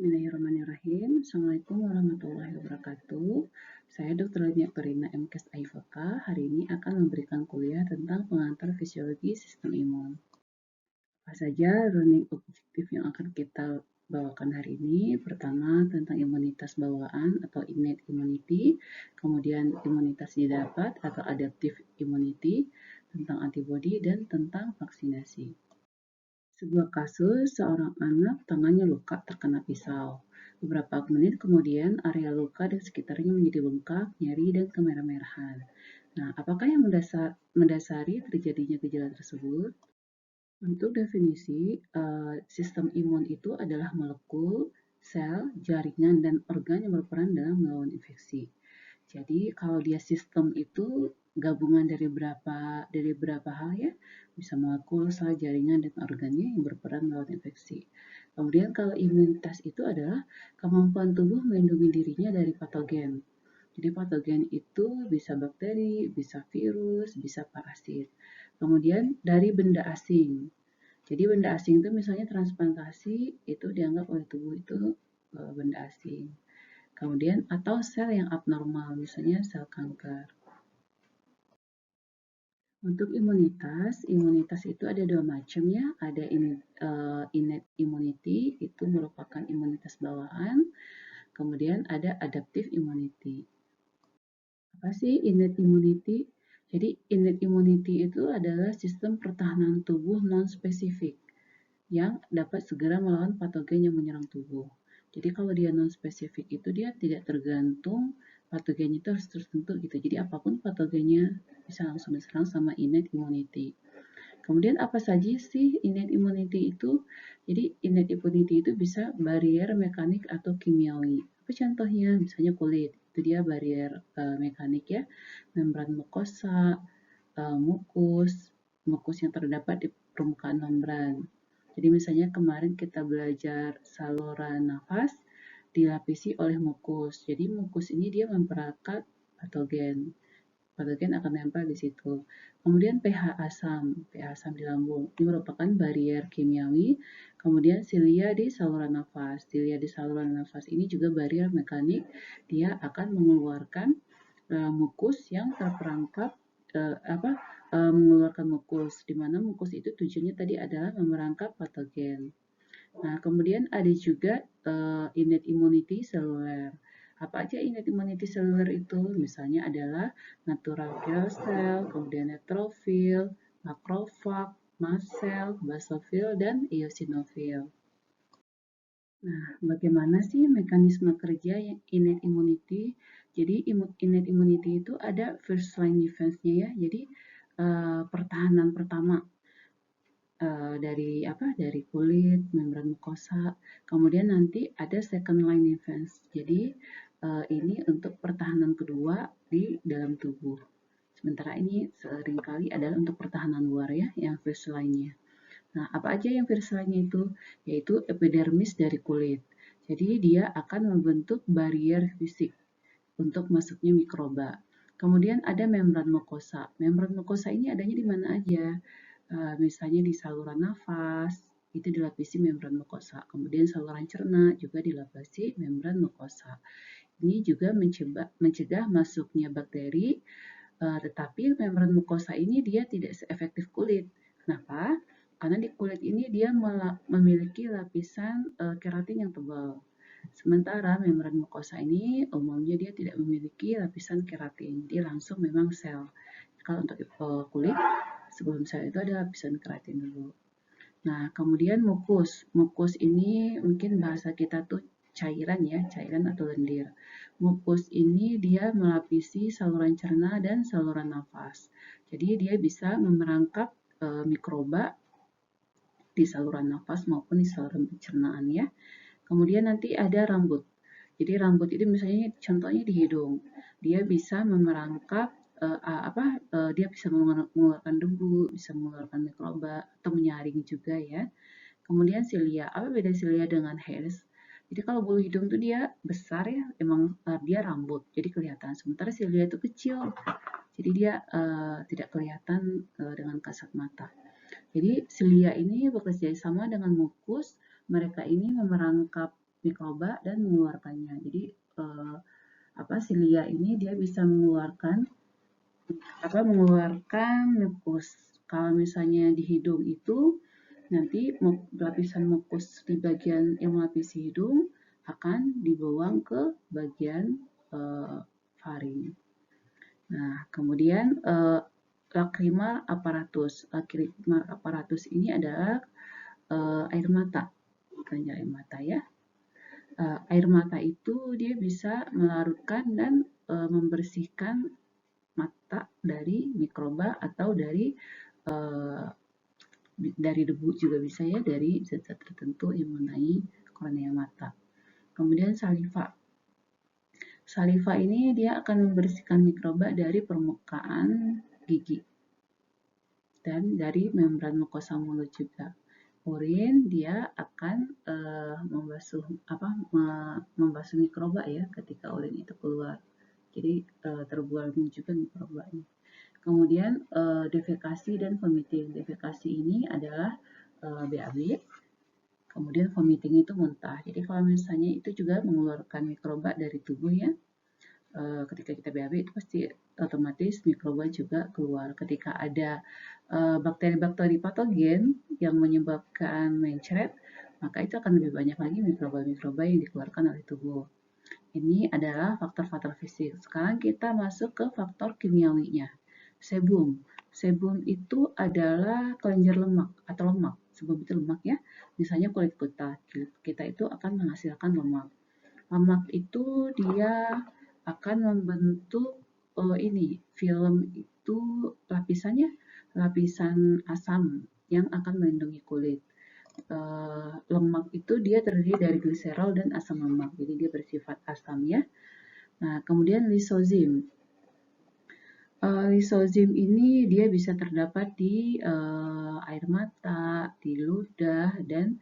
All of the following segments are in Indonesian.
Bismillahirrahmanirrahim. Assalamualaikum warahmatullahi wabarakatuh. Saya Dr. Lia Perina MKes IVK. Hari ini akan memberikan kuliah tentang pengantar fisiologi sistem imun. Apa saja learning objektif yang akan kita bawakan hari ini? Pertama, tentang imunitas bawaan atau innate immunity, kemudian imunitas didapat atau adaptive immunity, tentang antibodi, dan tentang vaksinasi. Sebuah kasus, seorang anak tangannya luka terkena pisau. Beberapa menit kemudian, area luka dan sekitarnya menjadi bengkak, nyeri, dan kemerah-merahan. Nah, apakah yang mendasari terjadinya gejala tersebut? Untuk definisi, sistem imun itu adalah molekul, sel, jaringan, dan organ yang berperan dalam melawan infeksi. Jadi kalau dia sistem itu gabungan dari berapa hal ya, bisa molekul, sel, jaringan, dan organnya yang berperan melawan infeksi. Kemudian kalau imunitas itu adalah kemampuan tubuh melindungi dirinya dari patogen. Jadi patogen itu bisa bakteri, bisa virus, bisa parasit. Kemudian dari benda asing. Jadi benda asing itu misalnya transplantasi itu dianggap oleh tubuh itu benda asing. Kemudian atau sel yang abnormal, misalnya sel kanker. Untuk imunitas itu ada dua macam ya. Ada innate immunity, itu merupakan imunitas bawaan. Kemudian ada adaptive immunity. Apa sih innate immunity? Jadi innate immunity itu adalah sistem pertahanan tubuh non-spesifik yang dapat segera melawan patogen yang menyerang tubuh. Jadi kalau dia non-spesifik itu dia tidak tergantung patogennya itu harus tertentu gitu. Jadi apapun patogennya bisa langsung diserang sama innate immunity. Kemudian apa saja sih innate immunity itu? Jadi innate immunity itu bisa barier mekanik atau kimiawi. Apa contohnya? Misalnya kulit, itu dia barier mekanik ya. Membran mukosa, mukus yang terdapat di permukaan membran. Jadi misalnya kemarin kita belajar saluran nafas dilapisi oleh mukus. Jadi mukus ini dia memperangkat patogen. Patogen akan nempel di situ. Kemudian pH asam di lambung. Ini merupakan barier kimiawi. Kemudian silia di saluran nafas. Silia di saluran nafas ini juga barier mekanik. Dia akan mengeluarkan mukus yang terperangkap mengeluarkan mukus, di mana mukus itu tujuannya tadi adalah memerangkap patogen. Nah, kemudian ada juga innate immunity seluler. Apa aja innate immunity seluler itu? Misalnya adalah natural killer cell, kemudian neutrophil, makrofag, mast cell, basophil, dan eosinophil. Nah, bagaimana sih mekanisme kerja innate immunity? Jadi innate immunity itu ada first line defense-nya ya. Jadi pertahanan pertama dari kulit, membran mukosa. Kemudian nanti ada second line defense. Jadi ini untuk pertahanan kedua di dalam tubuh. Sementara ini seringkali adalah untuk pertahanan luar ya, yang first line-nya. Nah, apa aja yang first line-nya itu? Yaitu epidermis dari kulit. Jadi dia akan membentuk barrier fisik untuk masuknya mikroba. Kemudian ada membran mukosa. Membran mukosa ini adanya di mana aja? Misalnya di saluran nafas, itu dilapisi membran mukosa. Kemudian saluran cerna juga dilapisi membran mukosa. Ini juga mencegah masuknya bakteri, tetapi membran mukosa ini dia tidak seefektif kulit. Kenapa? Karena di kulit ini dia memiliki lapisan keratin yang tebal. Sementara membran mukosa ini umumnya dia tidak memiliki lapisan keratin, dia langsung memang sel. Kalau untuk kulit, sebelum sel itu ada lapisan keratin dulu. Nah, kemudian mukus. Mukus ini mungkin bahasa kita tuh cairan ya, cairan atau lendir. Mukus ini dia melapisi saluran cerna dan saluran nafas. Jadi dia bisa memerangkap mikroba di saluran nafas maupun di saluran pencernaan ya. Kemudian nanti ada rambut. Jadi rambut itu misalnya contohnya di hidung. Dia bisa memerangkap dia bisa mengeluarkan debu, bisa mengeluarkan mikroba atau menyaring juga ya. Kemudian silia. Apa beda silia dengan hairs? Jadi kalau bulu hidung tuh dia besar ya, emang dia rambut, jadi kelihatan. Sementara silia itu kecil, jadi dia tidak kelihatan dengan kasat mata. Jadi silia ini bekerja sama dengan mukus. Mereka ini memerangkap mikroba dan mengeluarkannya. Jadi silia ini dia bisa mengeluarkan mukus. Kalau misalnya di hidung itu nanti lapisan mukus di bagian yang melapisi hidung akan dibuang ke bagian faring. Nah, kemudian lacrimal apparatus. Lacrimal apparatus ini adalah air mata, kelenjar air mata ya. Air mata itu dia bisa melarutkan dan membersihkan mata dari mikroba atau dari debu juga bisa ya, dari zat-zat tertentu yang mengenai kornea mata. Kemudian saliva. Saliva ini dia akan membersihkan mikroba dari permukaan gigi dan dari membran mukosa mulut juga. Urin dia akan membasuh mikroba ya ketika urin itu keluar. Jadi terbuang juga mikrobanya. Kemudian defekasi dan vomiting. Defekasi ini adalah BAB. Kemudian vomiting itu muntah. Jadi kalau misalnya itu juga mengeluarkan mikroba dari tubuh ya. Ketika kita BAB itu pasti otomatis mikroba juga keluar. Ketika ada bakteri-bakteri patogen yang menyebabkan mencret, maka itu akan lebih banyak lagi mikroba-mikroba yang dikeluarkan oleh tubuh. Ini adalah faktor-faktor fisik. Sekarang kita masuk ke faktor kimiawinya. Sebum. Sebum itu adalah kelenjar lemak atau lemak. Sebum itu lemak ya. Misalnya kulit kita itu akan menghasilkan lemak. Lemak itu dia akan membentuk film itu lapisan asam yang akan melindungi kulit. Lemak itu dia terdiri dari gliserol dan asam lemak, jadi dia bersifat asam ya. Nah, kemudian lisozim. Lisozim ini dia bisa terdapat di air mata, di ludah, dan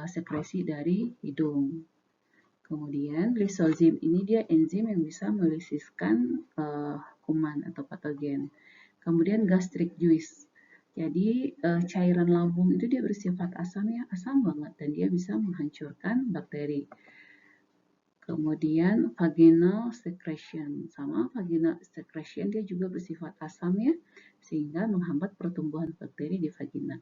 sekresi dari hidung. Kemudian lisozim ini dia enzim yang bisa melisiskan kuman atau patogen. Kemudian gastric juice. Jadi cairan lambung itu dia bersifat asam ya, asam banget dan dia bisa menghancurkan bakteri. Kemudian vaginal secretion. Sama vaginal secretion dia juga bersifat asam ya, sehingga menghambat pertumbuhan bakteri di vagina.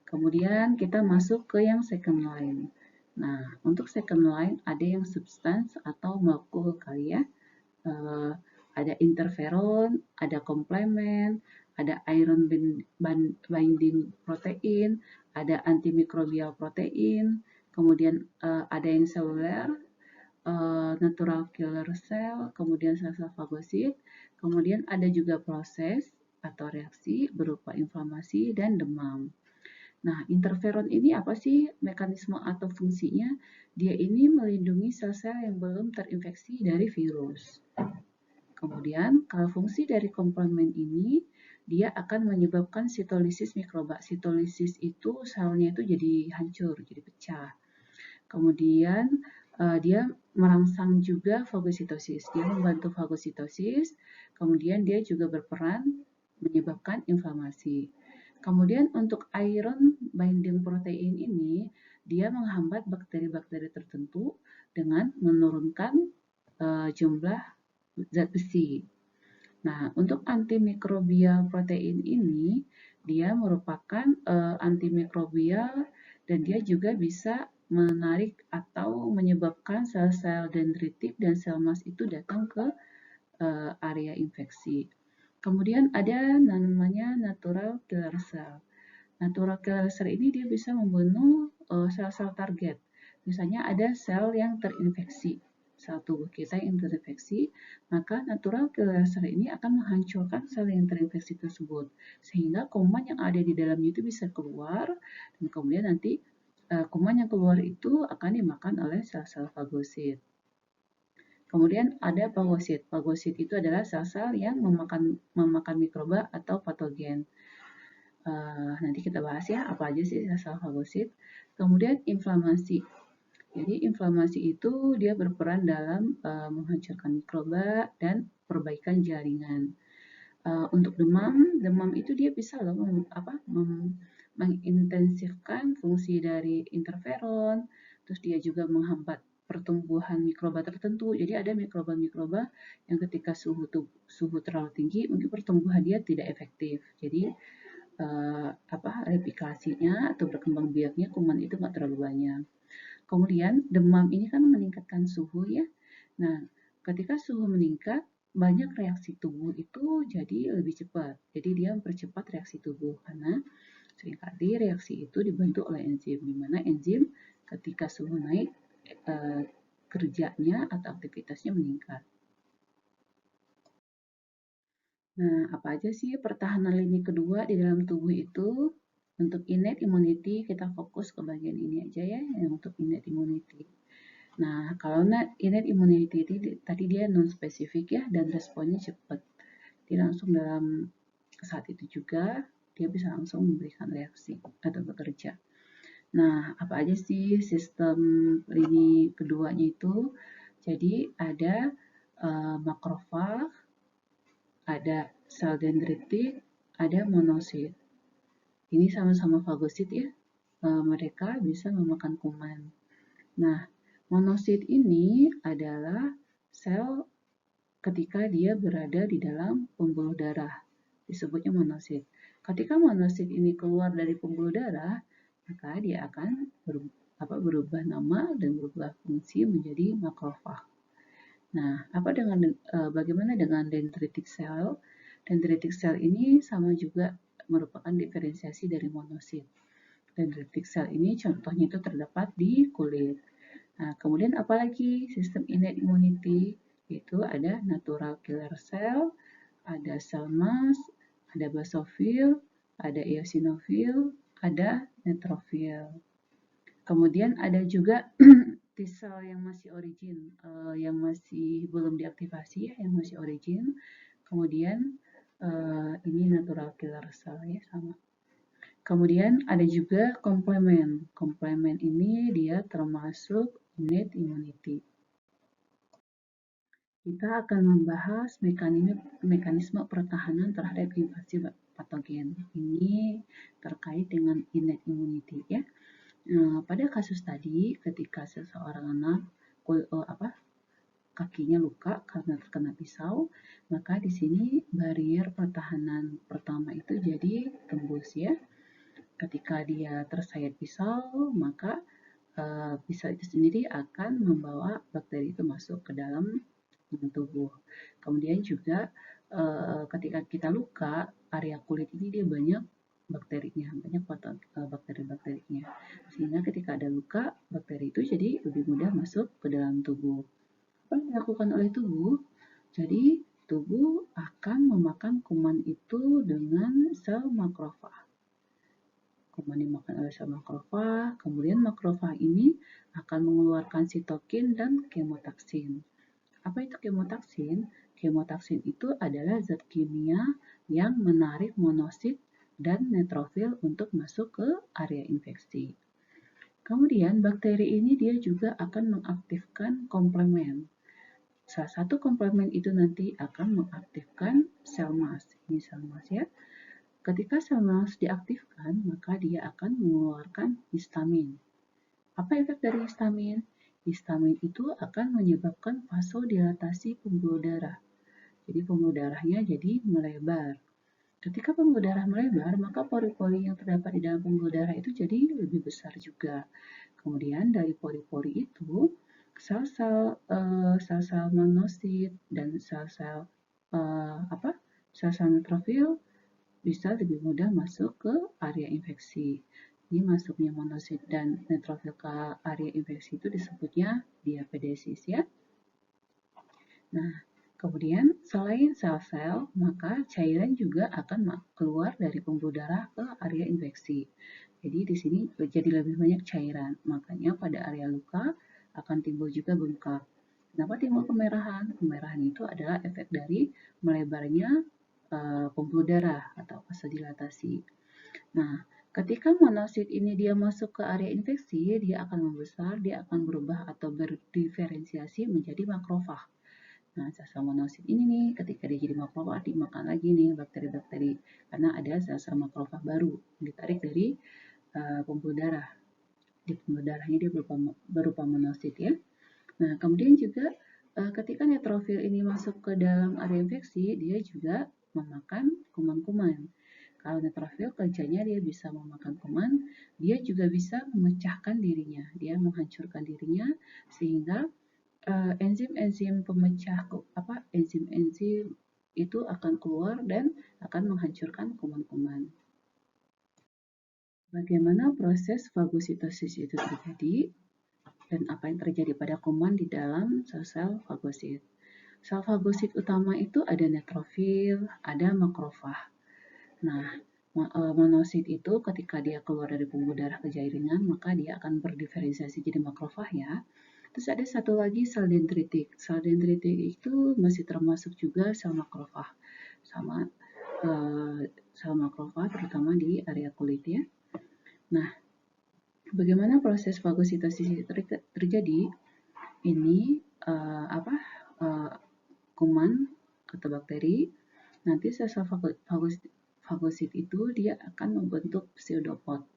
Kemudian kita masuk ke yang second line. Nah, untuk second line ada yang substance atau molekul kali ya. Ada interferon, ada komplement, ada iron binding protein, ada antimikrobial protein, kemudian ada yang seluler, natural killer cell, kemudian sel-sel fagosit, kemudian ada juga proses atau reaksi berupa inflamasi dan demam. Nah, interferon ini apa sih mekanisme atau fungsinya? Dia ini melindungi sel-sel yang belum terinfeksi dari virus. Kemudian, kalau fungsi dari komplement ini, dia akan menyebabkan sitolisis mikroba. Sitolisis itu selnya itu jadi hancur, jadi pecah. Kemudian, dia merangsang juga fagositosis. Dia membantu fagositosis, kemudian dia juga berperan menyebabkan inflamasi. Kemudian untuk iron binding protein ini, dia menghambat bakteri-bakteri tertentu dengan menurunkan jumlah zat besi. Nah, untuk antimikrobial protein ini, dia merupakan antimikrobial dan dia juga bisa menarik atau menyebabkan sel-sel dendritik dan sel mas itu datang ke area infeksi. Kemudian ada namanya natural killer cell. Natural killer cell ini dia bisa membunuh sel-sel target. Misalnya ada sel yang terinfeksi, sel tubuh kita yang terinfeksi, maka natural killer cell ini akan menghancurkan sel yang terinfeksi tersebut, sehingga kuman yang ada di dalamnya itu bisa keluar, dan kemudian nanti kuman yang keluar itu akan dimakan oleh sel-sel fagosit. Kemudian ada fagosit. Fagosit itu adalah sel-sel yang memakan mikroba atau patogen. Nanti kita bahas ya apa aja sih sel-sel fagosit. Kemudian inflamasi. Jadi inflamasi itu dia berperan dalam menghancurkan mikroba dan perbaikan jaringan. Untuk demam itu dia bisa loh mengintensifkan fungsi dari interferon, terus dia juga menghambat pertumbuhan mikroba tertentu. Jadi ada mikroba-mikroba yang ketika suhu terlalu tinggi, mungkin pertumbuhan dia tidak efektif. Jadi replikasinya atau berkembang biaknya kuman itu nggak terlalu banyak. Kemudian demam ini kan meningkatkan suhu ya. Nah, ketika suhu meningkat, banyak reaksi tubuh itu jadi lebih cepat. Jadi dia mempercepat reaksi tubuh karena seringkali reaksi itu dibantu oleh enzim, di mana enzim ketika suhu naik kerjanya atau aktivitasnya meningkat. Nah, apa aja sih pertahanan lini kedua di dalam tubuh itu? Untuk innate immunity, kita fokus ke bagian ini aja ya, yang untuk innate immunity. Nah, kalau innate immunity tadi dia non-spesifik ya, dan responnya cepat. Dia langsung dalam saat itu juga, dia bisa langsung memberikan reaksi atau bekerja. Nah, apa aja sih sistem lini keduanya itu? Jadi ada makrofag, ada sel dendritik, ada monosit. Ini sama-sama fagosit ya. Mereka bisa memakan kuman. Nah, monosit ini adalah sel ketika dia berada di dalam pembuluh darah. Disebutnya monosit. Ketika monosit ini keluar dari pembuluh darah, maka dia akan berubah nama dan berubah fungsi menjadi makrofag. Nah, bagaimana dengan dendritic cell? Dendritic cell ini sama juga merupakan diferensiasi dari monosit. Dendritic cell ini contohnya itu terdapat di kulit. Nah, kemudian apalagi sistem innate immunity? Itu ada natural killer cell, ada sel mass, ada basophil, ada eosinophil, ada neutrophil. Kemudian ada juga T-cell yang masih origin, yang masih belum diaktifasi, yang masih origin. Kemudian ini natural killer cell ya sama. Kemudian ada juga komplement. Komplement ini dia termasuk innate immunity. Kita akan membahas mekanisme pertahanan terhadap invasi patogen. Ini terkait dengan innate immunity ya. Pada kasus tadi, ketika seseorang anak kakinya luka karena terkena pisau, maka di sini barrier pertahanan pertama itu jadi tembus ya. Ketika dia tersayat pisau, maka pisau itu sendiri akan membawa bakteri itu masuk ke dalam tubuh. Kemudian juga ketika kita luka, area kulit ini dia banyak bakterinya, banyak bakteri-bakterinya. Sehingga ketika ada luka, bakteri itu jadi lebih mudah masuk ke dalam tubuh. Apa yang dilakukan oleh tubuh? Jadi tubuh akan memakan kuman itu dengan sel makrofag. Kuman dimakan oleh sel makrofag, kemudian makrofag ini akan mengeluarkan sitokin dan kemotaksin. Apa itu kemotaksin? Kemotaksin itu adalah zat kimia yang menarik monosit dan neutrofil untuk masuk ke area infeksi. Kemudian bakteri ini dia juga akan mengaktifkan komplement. Salah satu komplement itu nanti akan mengaktifkan sel mass. Ini sel mass ya. Ketika sel mass diaktifkan, maka dia akan mengeluarkan histamin. Apa efek dari histamin? Histamin itu akan menyebabkan vasodilatasi pembuluh darah. Jadi pembuluh darahnya jadi melebar. Ketika pembuluh darah melebar, maka pori-pori yang terdapat di dalam pembuluh darah itu jadi lebih besar juga. Kemudian dari pori-pori itu, sel-sel monosit dan sel-sel neutrofil bisa lebih mudah masuk ke area infeksi. Ini masuknya monosit dan neutrofil ke area infeksi itu disebutnya diapedesis ya. Nah, kemudian selain sel-sel, maka cairan juga akan keluar dari pembuluh darah ke area infeksi. Jadi di sini jadi lebih banyak cairan. Makanya pada area luka akan timbul juga bengkak. Kenapa timbul kemerahan? Kemerahan itu adalah efek dari melebarnya pembuluh darah atau vasodilatasi. Nah, ketika monosit ini dia masuk ke area infeksi, dia akan membesar, dia akan berubah atau berdiferensiasi menjadi makrofag. Nah, sel-sel monosit ini nih, ketika dia jadi makrofag, dimakan lagi nih bakteri-bakteri, karena ada sel-sel makrofag baru yang ditarik dari pembuluh darah. di pembuluh darahnya dia berupa monosit ya. Nah, kemudian juga ketika neutrofil ini masuk ke dalam area infeksi, dia juga memakan kuman-kuman. Kalau neutrofil kerjanya dia bisa memakan kuman, dia juga bisa memecahkan dirinya, dia menghancurkan dirinya sehingga enzim-enzim pemecah enzim-enzim itu akan keluar dan akan menghancurkan kuman-kuman. Bagaimana proses fagositosis itu terjadi dan apa yang terjadi pada kuman di dalam sel-sel fagosit. Sel fagosit utama itu ada neutrofil, ada makrofag. Nah, monosit itu ketika dia keluar dari pembuluh darah ke jaringan, maka dia akan berdiferensiasi jadi makrofag ya. Terus ada satu lagi sel dendritik. Sel dendritik itu masih termasuk juga sel makrofag. Sama sel makrofag terutama di area kulit ya. Nah, bagaimana proses fagositosis terjadi? Ini kuman atau bakteri. Nanti sel-sel fagosit itu dia akan membentuk pseudopod.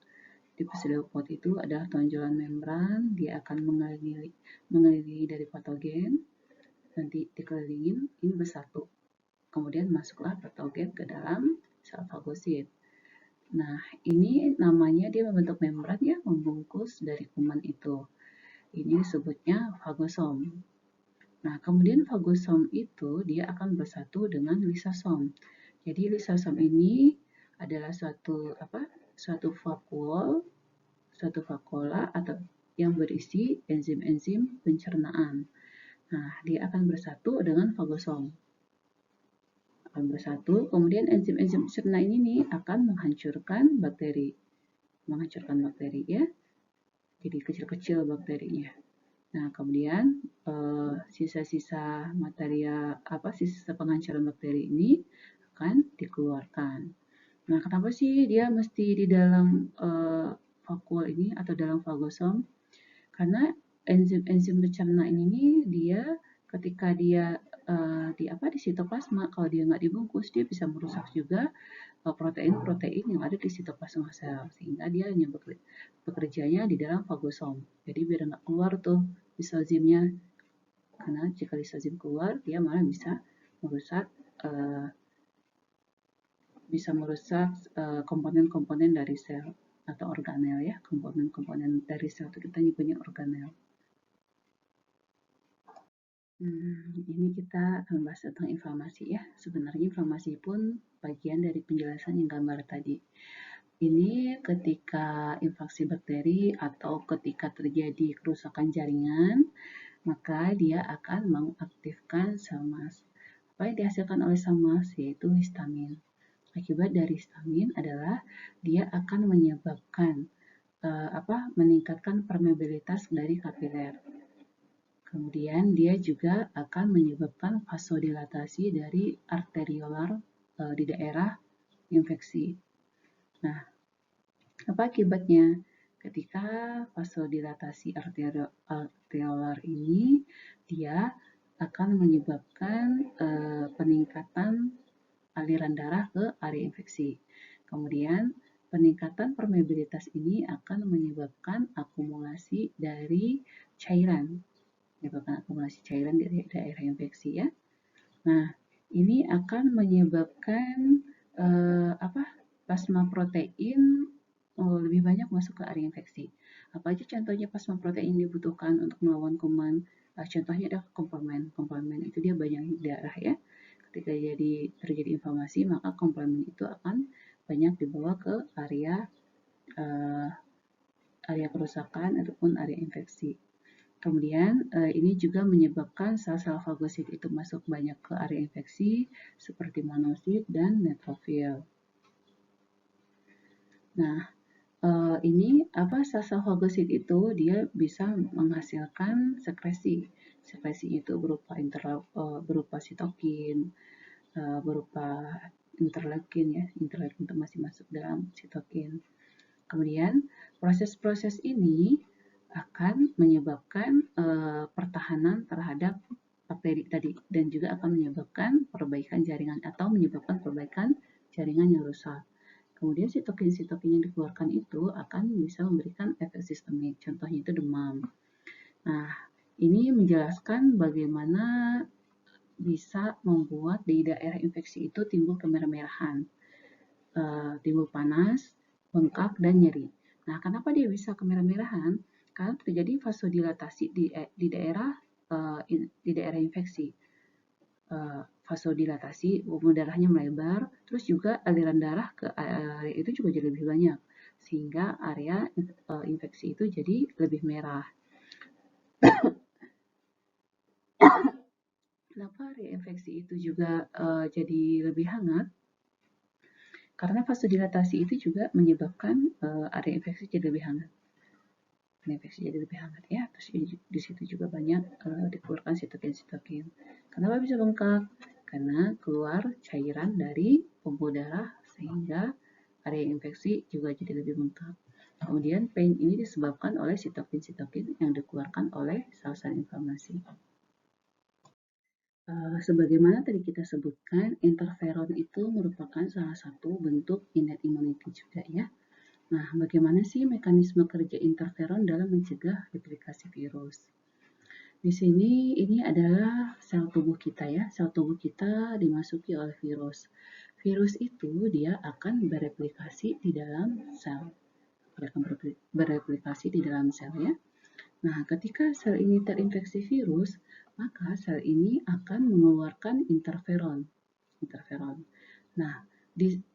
Di pseudopod itu adalah tonjolan membran, dia akan mengelilingi dari patogen, nanti dikelilingin, ini bersatu. Kemudian masuklah patogen ke dalam sel fagosit. Nah, ini namanya dia membentuk membran ya, membungkus dari kuman itu. Ini disebutnya fagosom. Nah, kemudian fagosom itu dia akan bersatu dengan lisosom. Jadi lisosom ini adalah suatu vakuola atau yang berisi enzim-enzim pencernaan. Nah, dia akan bersatu dengan fagosom. Akan bersatu, kemudian enzim-enzim pencernaan ini akan menghancurkan bakteri. Ya. Jadi kecil-kecil bakterinya. Nah, kemudian sisa-sisa sisa penghancuran bakteri ini akan dikeluarkan. Nah, kenapa sih dia mesti di dalam vakuol ini atau dalam fagosom? Karena enzim-enzim pencerna ini dia ketika dia di sitoplasma, kalau dia nggak dibungkus, dia bisa merusak juga protein-protein yang ada di sitoplasma sel, sehingga dia hanya bekerjanya di dalam fagosom. Jadi biar nggak keluar tuh lisozimnya, karena jika lisozim keluar, dia malah bisa merusak komponen-komponen dari sel atau organel ya, komponen-komponen dari sel itu kita nyebutnya organel. Ini kita akan bahas tentang inflamasi ya. Sebenarnya inflamasi pun bagian dari penjelasan yang gambar tadi. Ini ketika infeksi bakteri atau ketika terjadi kerusakan jaringan, maka dia akan mengaktifkan sel mas. Apa yang dihasilkan oleh sel mas yaitu histamin. Akibat dari histamin adalah dia akan menyebabkan meningkatkan permeabilitas dari kapiler. Kemudian dia juga akan menyebabkan vasodilatasi dari arteriolar di daerah infeksi. Nah, apa akibatnya? Ketika vasodilatasi arteriolar ini, dia akan menyebabkan peningkatan aliran darah ke area infeksi. Kemudian, peningkatan permeabilitas ini akan menyebabkan akumulasi dari cairan di daerah infeksi ya. Nah, ini akan menyebabkan plasma protein lebih banyak masuk ke area infeksi. Apa aja contohnya plasma protein dibutuhkan untuk melawan kuman? Contohnya adalah komplement. Komplement itu dia banyak di darah ya. Ketika terjadi inflamasi, maka komplement itu akan banyak dibawa ke area kerusakan ataupun area infeksi. Kemudian ini juga menyebabkan sel-sel fagosit itu masuk banyak ke area infeksi seperti monosit dan neutrofil. Nah, ini sel-sel fagosit itu dia bisa menghasilkan sekresi. Sekresi itu berupa sitokin, berupa interleukin ya. Interleukin itu masih masuk dalam sitokin. Kemudian proses-proses ini akan menyebabkan pertahanan terhadap bakteri tadi dan juga akan menyebabkan perbaikan jaringan atau menyebabkan perbaikan jaringan yang rusak. kemudian sitokin-sitokin yang dikeluarkan itu akan bisa memberikan efek sistemik, contohnya itu demam. Nah, ini menjelaskan bagaimana bisa membuat di daerah infeksi itu timbul kemerah-merahan, timbul panas, bengkak, dan nyeri. Nah, kenapa dia bisa kemerah-merahan? Karena terjadi vasodilatasi di daerah infeksi. Vasodilatasi, pembuluh darahnya melebar, terus juga aliran darah ke area itu juga jadi lebih banyak, sehingga area infeksi itu jadi lebih merah. Kenapa area infeksi itu juga jadi lebih hangat? Karena vasodilatasi itu juga menyebabkan area infeksi jadi lebih hangat. Infeksi jadi lebih hangat ya. Terus di situ juga banyak dikeluarkan sitokin-sitokin. Kenapa bisa bengkak? Karena keluar cairan dari pembuluh darah sehingga area infeksi juga jadi lebih bengkak. Kemudian pain ini disebabkan oleh sitokin-sitokin yang dikeluarkan oleh sel-sel inflamasi. Sebagaimana tadi kita sebutkan, interferon itu merupakan salah satu bentuk innate immunity juga ya. Nah, bagaimana sih mekanisme kerja interferon dalam mencegah replikasi virus? Di sini ini adalah sel tubuh kita ya. Sel tubuh kita dimasuki oleh virus. Virus itu dia akan bereplikasi di dalam sel. Dia akan bereplikasi di dalam sel ya. Nah, ketika sel ini terinfeksi virus, maka sel ini akan mengeluarkan interferon. Nah,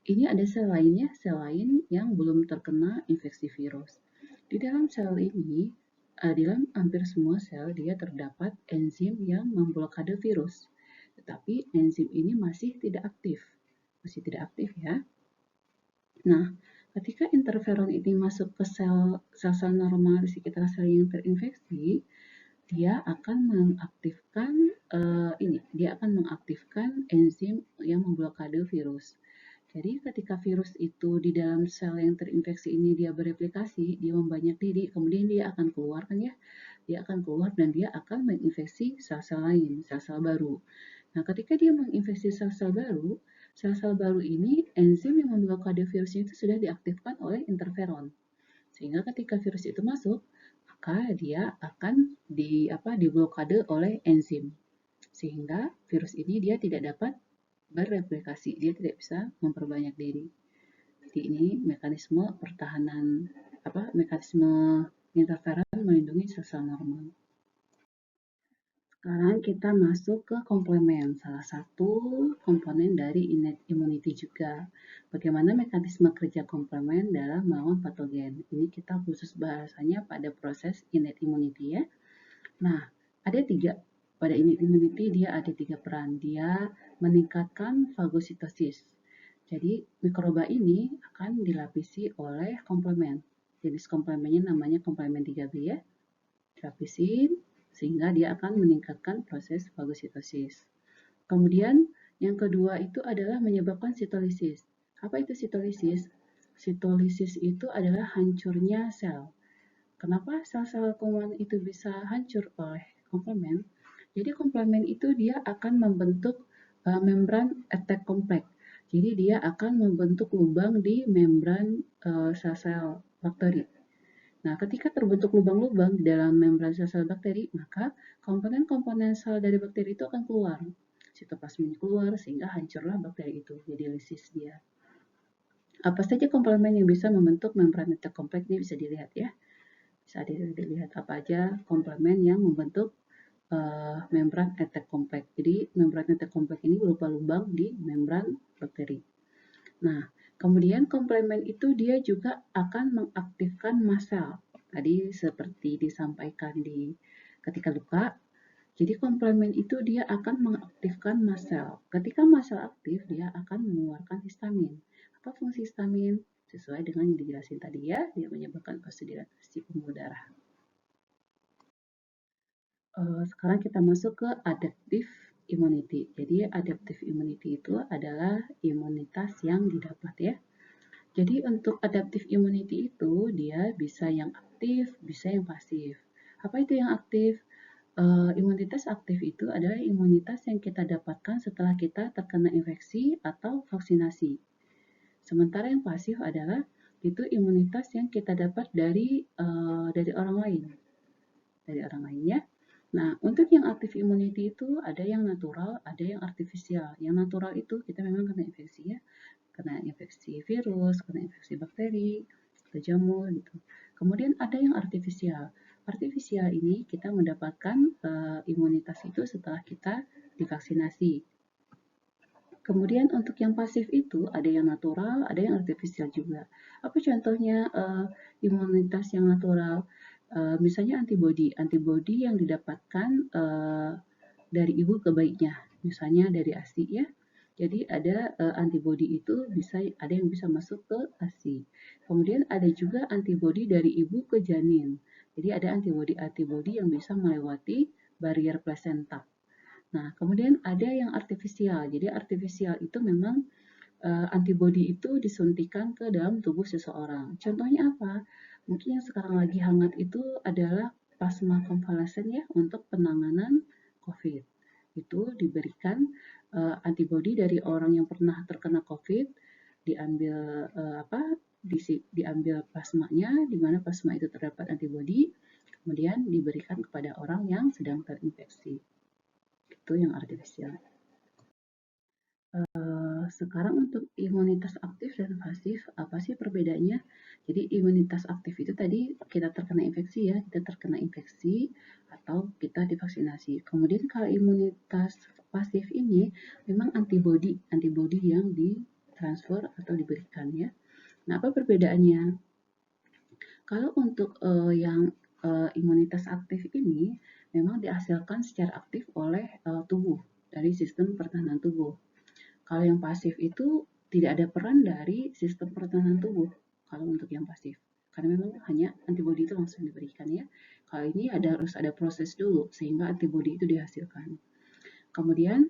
ini ada sel lainnya, sel lain yang belum terkena infeksi virus. Di dalam sel ini, di dalam hampir semua sel, dia terdapat enzim yang memblokade virus. Tetapi enzim ini masih tidak aktif. Masih tidak aktif ya. Nah, ketika interferon ini masuk ke sel-sel normal di sekitar sel yang terinfeksi, dia akan mengaktifkan enzim yang memblokade virus. Jadi ketika virus itu di dalam sel yang terinfeksi ini dia bereplikasi, dia membanyak diri, kemudian dia akan keluar kan ya. Dia akan keluar dan dia akan menginfeksi sel-sel lain, sel-sel baru. Nah, ketika dia menginfeksi sel-sel baru ini enzim yang memblokade virusnya itu sudah diaktifkan oleh interferon. Sehingga ketika virus itu masuk, maka dia akan diblokade oleh enzim. Sehingga virus ini dia tidak dapat bereplikasi, dia tidak bisa memperbanyak diri. Jadi ini mekanisme mekanisme interferon melindungi sel-sel normal. Sekarang kita masuk ke komplemen, salah satu komponen dari innate immunity juga. Bagaimana mekanisme kerja komplemen dalam melawan patogen. Ini kita khusus bahasanya pada proses innate immunity ya. Nah, pada innate immunity dia ada 3 peran. Dia meningkatkan fagositosis. Jadi mikroba ini akan dilapisi oleh komplemen. Jenis komplemennya namanya komplemen 3B ya. Dilapisin sehingga dia akan meningkatkan proses fagositosis. Kemudian yang kedua itu adalah menyebabkan sitolisis. Apa itu sitolisis? Sitolisis itu adalah hancurnya sel. Kenapa sel-sel kuman itu bisa hancur oleh komplemen? Jadi komplemen itu dia akan membentuk membran attack complex. Jadi dia akan membentuk lubang di membran sel-sel bakteri. Nah, ketika terbentuk lubang-lubang di dalam membran sel-sel bakteri, maka komponen-komponen sel dari bakteri itu akan keluar. Sitoplasmanya keluar sehingga hancurlah bakteri itu, jadi lisis dia. Apa saja komplemen yang bisa membentuk membran attack complex ini bisa dilihat ya. Bisa dilihat apa aja komplemen yang membentuk membran attack complex. Jadi membran attack complex ini berupa lubang di membran bakteri. Nah, kemudian komplemen itu dia juga akan mengaktifkan mast cell. Tadi seperti disampaikan ketika luka. Jadi komplemen itu dia akan mengaktifkan mast cell. Ketika mast cell aktif, dia akan mengeluarkan histamin. Apa fungsi histamin? Sesuai dengan yang dijelasin tadi ya, dia menyebabkan vasodilatasi pembuluh darah. Sekarang kita masuk ke adaptive immunity. Jadi adaptive immunity itu adalah imunitas yang didapat ya. Jadi untuk adaptive immunity itu dia bisa yang aktif, bisa yang pasif. Apa itu yang aktif? Imunitas aktif itu adalah imunitas yang kita dapatkan setelah kita terkena infeksi atau vaksinasi. Sementara yang pasif adalah itu imunitas yang kita dapat dari orang lain, ya. Nah, untuk yang active immunity itu ada yang natural, ada yang artifisial. Yang natural itu kita memang kena infeksi ya, kena infeksi virus, kena infeksi bakteri, atau jamur gitu. Kemudian ada yang artifisial. Artifisial ini kita mendapatkan imunitas itu setelah kita divaksinasi. Kemudian untuk yang pasif itu ada yang natural, ada yang artifisial juga. Apa contohnya imunitas yang natural? Misalnya antibodi, antibodi yang didapatkan dari ibu ke bayinya, misalnya dari ASI ya. Jadi ada antibodi itu ada yang bisa masuk ke ASI. Kemudian ada juga antibodi dari ibu ke janin. Jadi ada antibodi-antibodi yang bisa melewati barrier plasenta. Nah, kemudian ada yang artifisial. Jadi artifisial itu memang antibodi itu disuntikan ke dalam tubuh seseorang. Contohnya apa? Mungkin yang sekarang lagi hangat itu adalah plasma konvalesen ya untuk penanganan COVID. Itu diberikan antibodi dari orang yang pernah terkena COVID, diambil diambil plasmanya, di mana plasma itu terdapat antibodi, kemudian diberikan kepada orang yang sedang terinfeksi. Itu yang artifisial. Sekarang untuk imunitas aktif dan pasif, apa sih perbedaannya? Jadi imunitas aktif itu tadi kita terkena infeksi ya, kita terkena infeksi atau kita divaksinasi. Kemudian kalau imunitas pasif ini memang antibodi yang ditransfer atau diberikan ya. Nah, apa perbedaannya? Kalau untuk yang imunitas aktif ini memang dihasilkan secara aktif oleh tubuh dari sistem pertahanan tubuh. Kalau yang pasif itu tidak ada peran dari sistem pertahanan tubuh kalau untuk yang pasif. Karena memang hanya antibodi itu langsung diberikan ya. Kalau ini harus ada proses dulu sehingga antibodi itu dihasilkan. Kemudian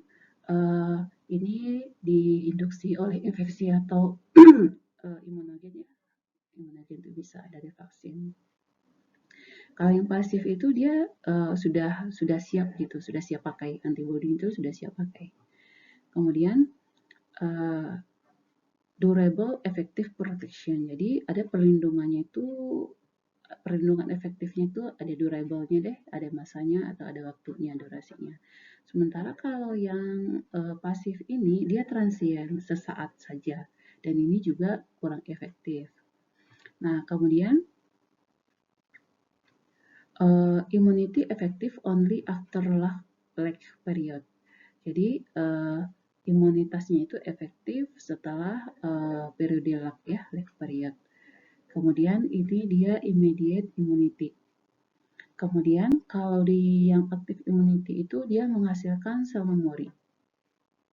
ini diinduksi oleh infeksi atau imunogen ya. Imunogen itu bisa dari vaksin. Kalau yang pasif itu dia sudah siap gitu, sudah siap pakai antibodi itu sudah siap pakai. Kemudian durable effective protection. Jadi ada perlindungannya itu, perlindungan efektifnya itu ada durable-nya deh, ada masanya atau ada waktunya, durasinya. Sementara kalau yang pasif ini dia transient, sesaat saja, dan ini juga kurang efektif. Nah, kemudian immunity effective only after lag period. Jadi imunitasnya itu efektif setelah periode lag ya, lag period. Kemudian ini dia immediate immunity. Kemudian kalau di yang active immunity itu dia menghasilkan sel memori.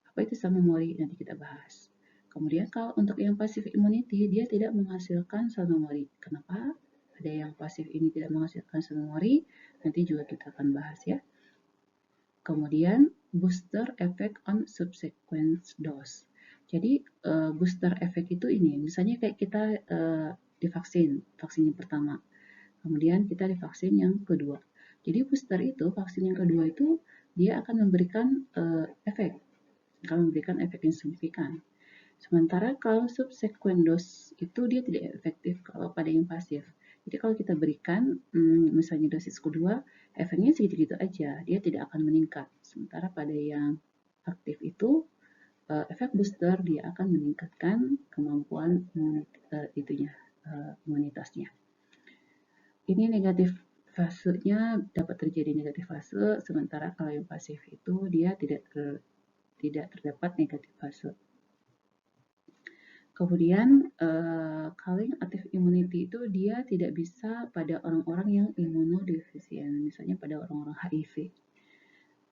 Apa itu sel memori? Nanti kita bahas. Kemudian kalau untuk yang passive immunity dia tidak menghasilkan sel memori. Kenapa? Ada yang pasif ini tidak menghasilkan sel memori, nanti juga kita akan bahas ya. Kemudian booster effect on subsequent dose. Jadi booster effect itu ini, misalnya kayak kita divaksin yang pertama, kemudian kita divaksin yang kedua. Jadi booster itu, vaksin yang kedua itu dia akan memberikan efek yang signifikan. Sementara kalau subsequent dose itu dia tidak efektif kalau pada yang pasif. Jadi kalau kita berikan misalnya dosis kedua, efeknya segitu-gitu aja, dia tidak akan meningkat. Sementara pada yang aktif itu efek booster dia akan meningkatkan kemampuan imunitasnya. Ini negatif fasenya dapat terjadi negatif fase, sementara kalau yang pasif itu dia tidak terdapat negatif fase. Kemudian kalau yang active immunity itu dia tidak bisa pada orang-orang yang imunodefisien, misalnya pada orang-orang HIV.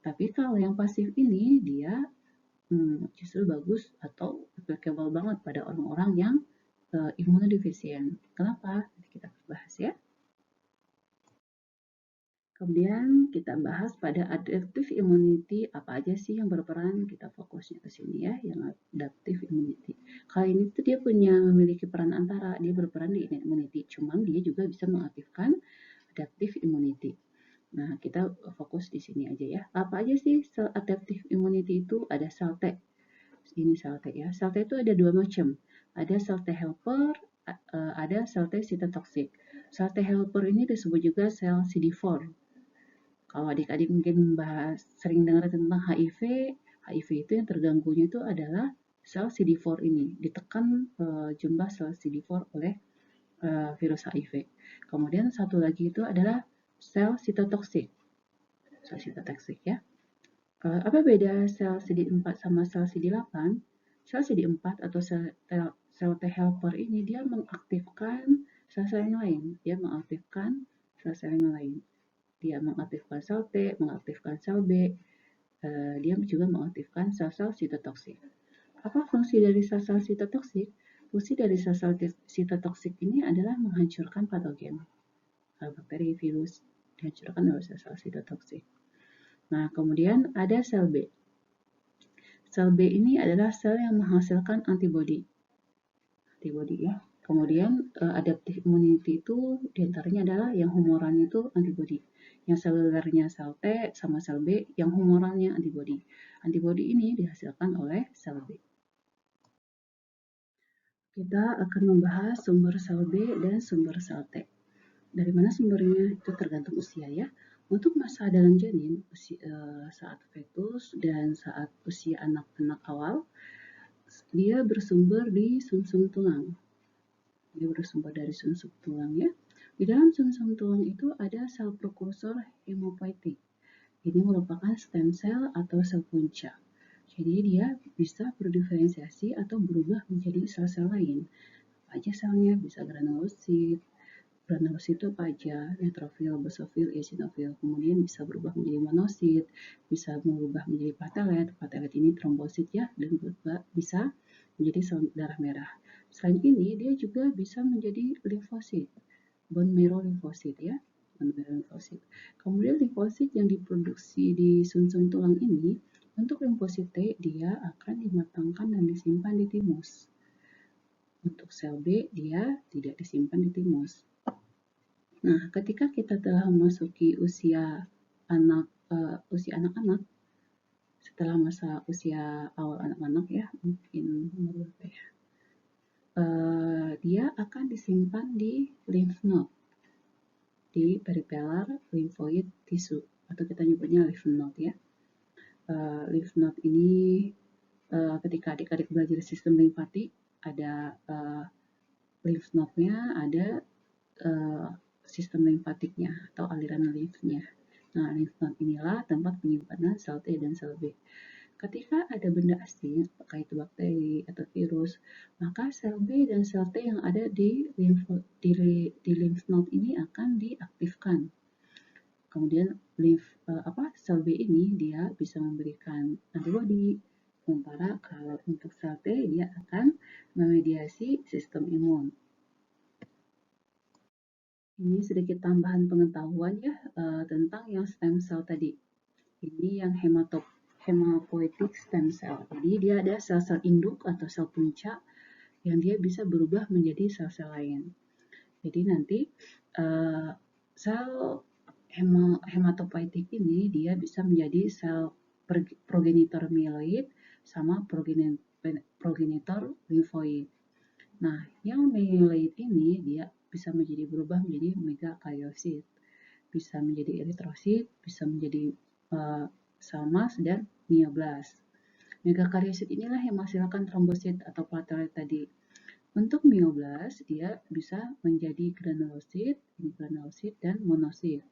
Tapi kalau yang pasif ini dia justru bagus atau applicable banget pada orang-orang yang imunodefisien. Kenapa? Nanti kita bahas ya. Kemudian kita bahas pada adaptive immunity, apa aja sih yang berperan, kita fokusnya ke sini ya, yang adaptive immunity. Kalau ini tuh dia memiliki peran antara, dia berperan di innate immunity, cuman dia juga bisa mengaktifkan adaptive immunity. Nah, kita fokus di sini aja ya. Apa aja sih sel adaptive immunity itu? Ada sel T. Ini sel T ya. Sel T itu ada dua macam. ada sel T helper, ada sel T sitotoksik. Sel T helper ini disebut juga sel CD4. Kalau adik-adik mungkin sering dengar tentang HIV, HIV itu yang terganggunya itu adalah sel CD4 ini. Ditekan jumlah sel CD4 oleh virus HIV. Kemudian satu lagi itu adalah sel sitotoksik. Sel sitotoksik ya. Apa beda sel CD4 sama sel CD8? Sel CD4 atau sel T helper ini dia mengaktifkan sel-sel yang lain. Dia mengaktifkan sel-sel yang lain. Dia mengaktifkan sel T, mengaktifkan sel B, dia juga mengaktifkan sel-sel sitotoksik. Apa fungsi dari sel-sel sitotoksik? Fungsi dari sel-sel sitotoksik ini adalah menghancurkan patogen. Bakteri, virus dihancurkan oleh sel-sel sitotoksik. Nah, kemudian ada sel B. Sel B ini adalah sel yang menghasilkan antibodi. Antibodi ya. Kemudian adaptive immunity itu diantaranya adalah yang humorannya itu antibodi. Yang selulernya sel T sama sel B, yang humorannya antibodi. Antibodi ini dihasilkan oleh sel B. Kita akan membahas sumber sel B dan sumber sel T. Dari mana sumbernya itu tergantung usia ya. Untuk masa dalam janin, saat fetus dan saat usia anak-anak awal, dia bersumber di sumsum tulang. Dia bersumber dari sumsum tulang ya. Di dalam sumsum tulang itu ada sel prekursor hemopoietik. Ini merupakan stem cell atau sel punca. Jadi dia bisa berdiferensiasi atau berubah menjadi sel-sel lain. Apa aja selnya? Bisa granulosit, granulosit itu apa aja? Neutrofil, basofil, eosinofil. Kemudian bisa berubah menjadi monosit, bisa berubah menjadi platelet. Platelet ini trombosit ya, dan bisa menjadi sel darah merah. Selain ini, dia juga bisa menjadi limfosit, bone marrow limfosit ya. Kemudian limfosit yang diproduksi di sumsum tulang ini, untuk limfosit T dia akan dimatangkan dan disimpan di timus. Untuk sel B dia tidak disimpan di timus. Nah, ketika kita telah memasuki usia anak-anak, setelah masa usia awal anak-anak ya, mungkin umur berapa ya? Dia akan disimpan di lymph node, di peripheral lymphoid tissue, atau kita nyebutnya lymph node ya. Lymph node ini ketika adik-adik belajar sistem limfatik, ada lymph node-nya, ada sistem limfatiknya atau aliran limfnya. Nah, lymph node inilah tempat penyimpanan sel T dan sel B. Ketika ada benda asing, apakah itu bakteri atau virus, maka sel B dan sel T yang ada di lymph node ini akan diaktifkan. Kemudian sel B ini dia bisa memberikan antibodi, sementara kalau untuk sel T dia akan memediasi sistem imun. Ini sedikit tambahan pengetahuan ya tentang yang stem cell tadi. Ini yang hematopoietic stem cell. Jadi dia ada sel-sel induk atau sel punca yang dia bisa berubah menjadi sel-sel lain. Jadi nanti sel hematopoietic ini dia bisa menjadi sel progenitor myeloid sama progenitor limfoid. Nah, yang myeloid ini dia bisa berubah menjadi megakaryosit, bisa menjadi eritrosit, bisa menjadi sel mas dan mioblast. Megakaryosit inilah yang menghasilkan trombosit atau platelet tadi. Untuk mioblast, dia bisa menjadi granulosit, dan monosit.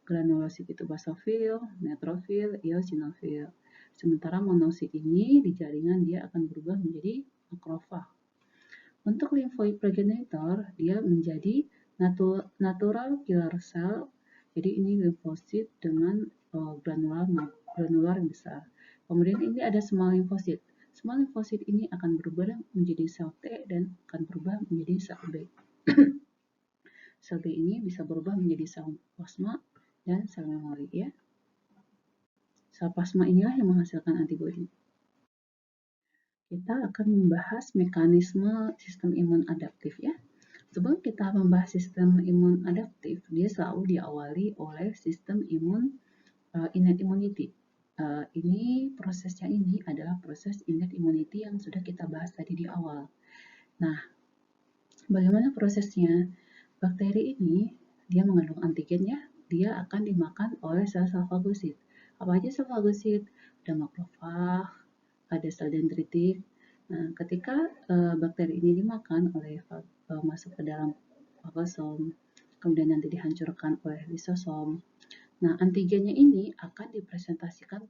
Granulosit itu basofil, neutrofil, eosinofil. Sementara monosit ini di jaringan dia akan berubah menjadi makrofag. Untuk lymphoid progenitor, dia menjadi natural killer cell. Jadi ini limfosit dengan granular yang besar. Kemudian ini ada small limfosit. Small limfosit ini akan berubah menjadi sel T dan akan berubah menjadi sel B. Sel B ini bisa berubah menjadi sel plasma dan sel memori ya. Sel plasma inilah yang menghasilkan antibodi. Kita akan membahas mekanisme sistem imun adaptif ya. Sebelum kita membahas sistem imun adaptif, dia selalu diawali oleh sistem imun innate immunity. Prosesnya ini adalah proses innate immunity yang sudah kita bahas tadi di awal. Nah, bagaimana prosesnya? Bakteri ini, dia mengandung antigen ya, dia akan dimakan oleh sel-sel fagosit. Apa aja sel fagosit? Ada makrofag, ada sel dendritik. Nah, ketika bakteri ini dimakan oleh masuk ke dalam fagosom, kemudian nanti dihancurkan oleh lisosom. Nah, antigennya ini akan dipresentasikan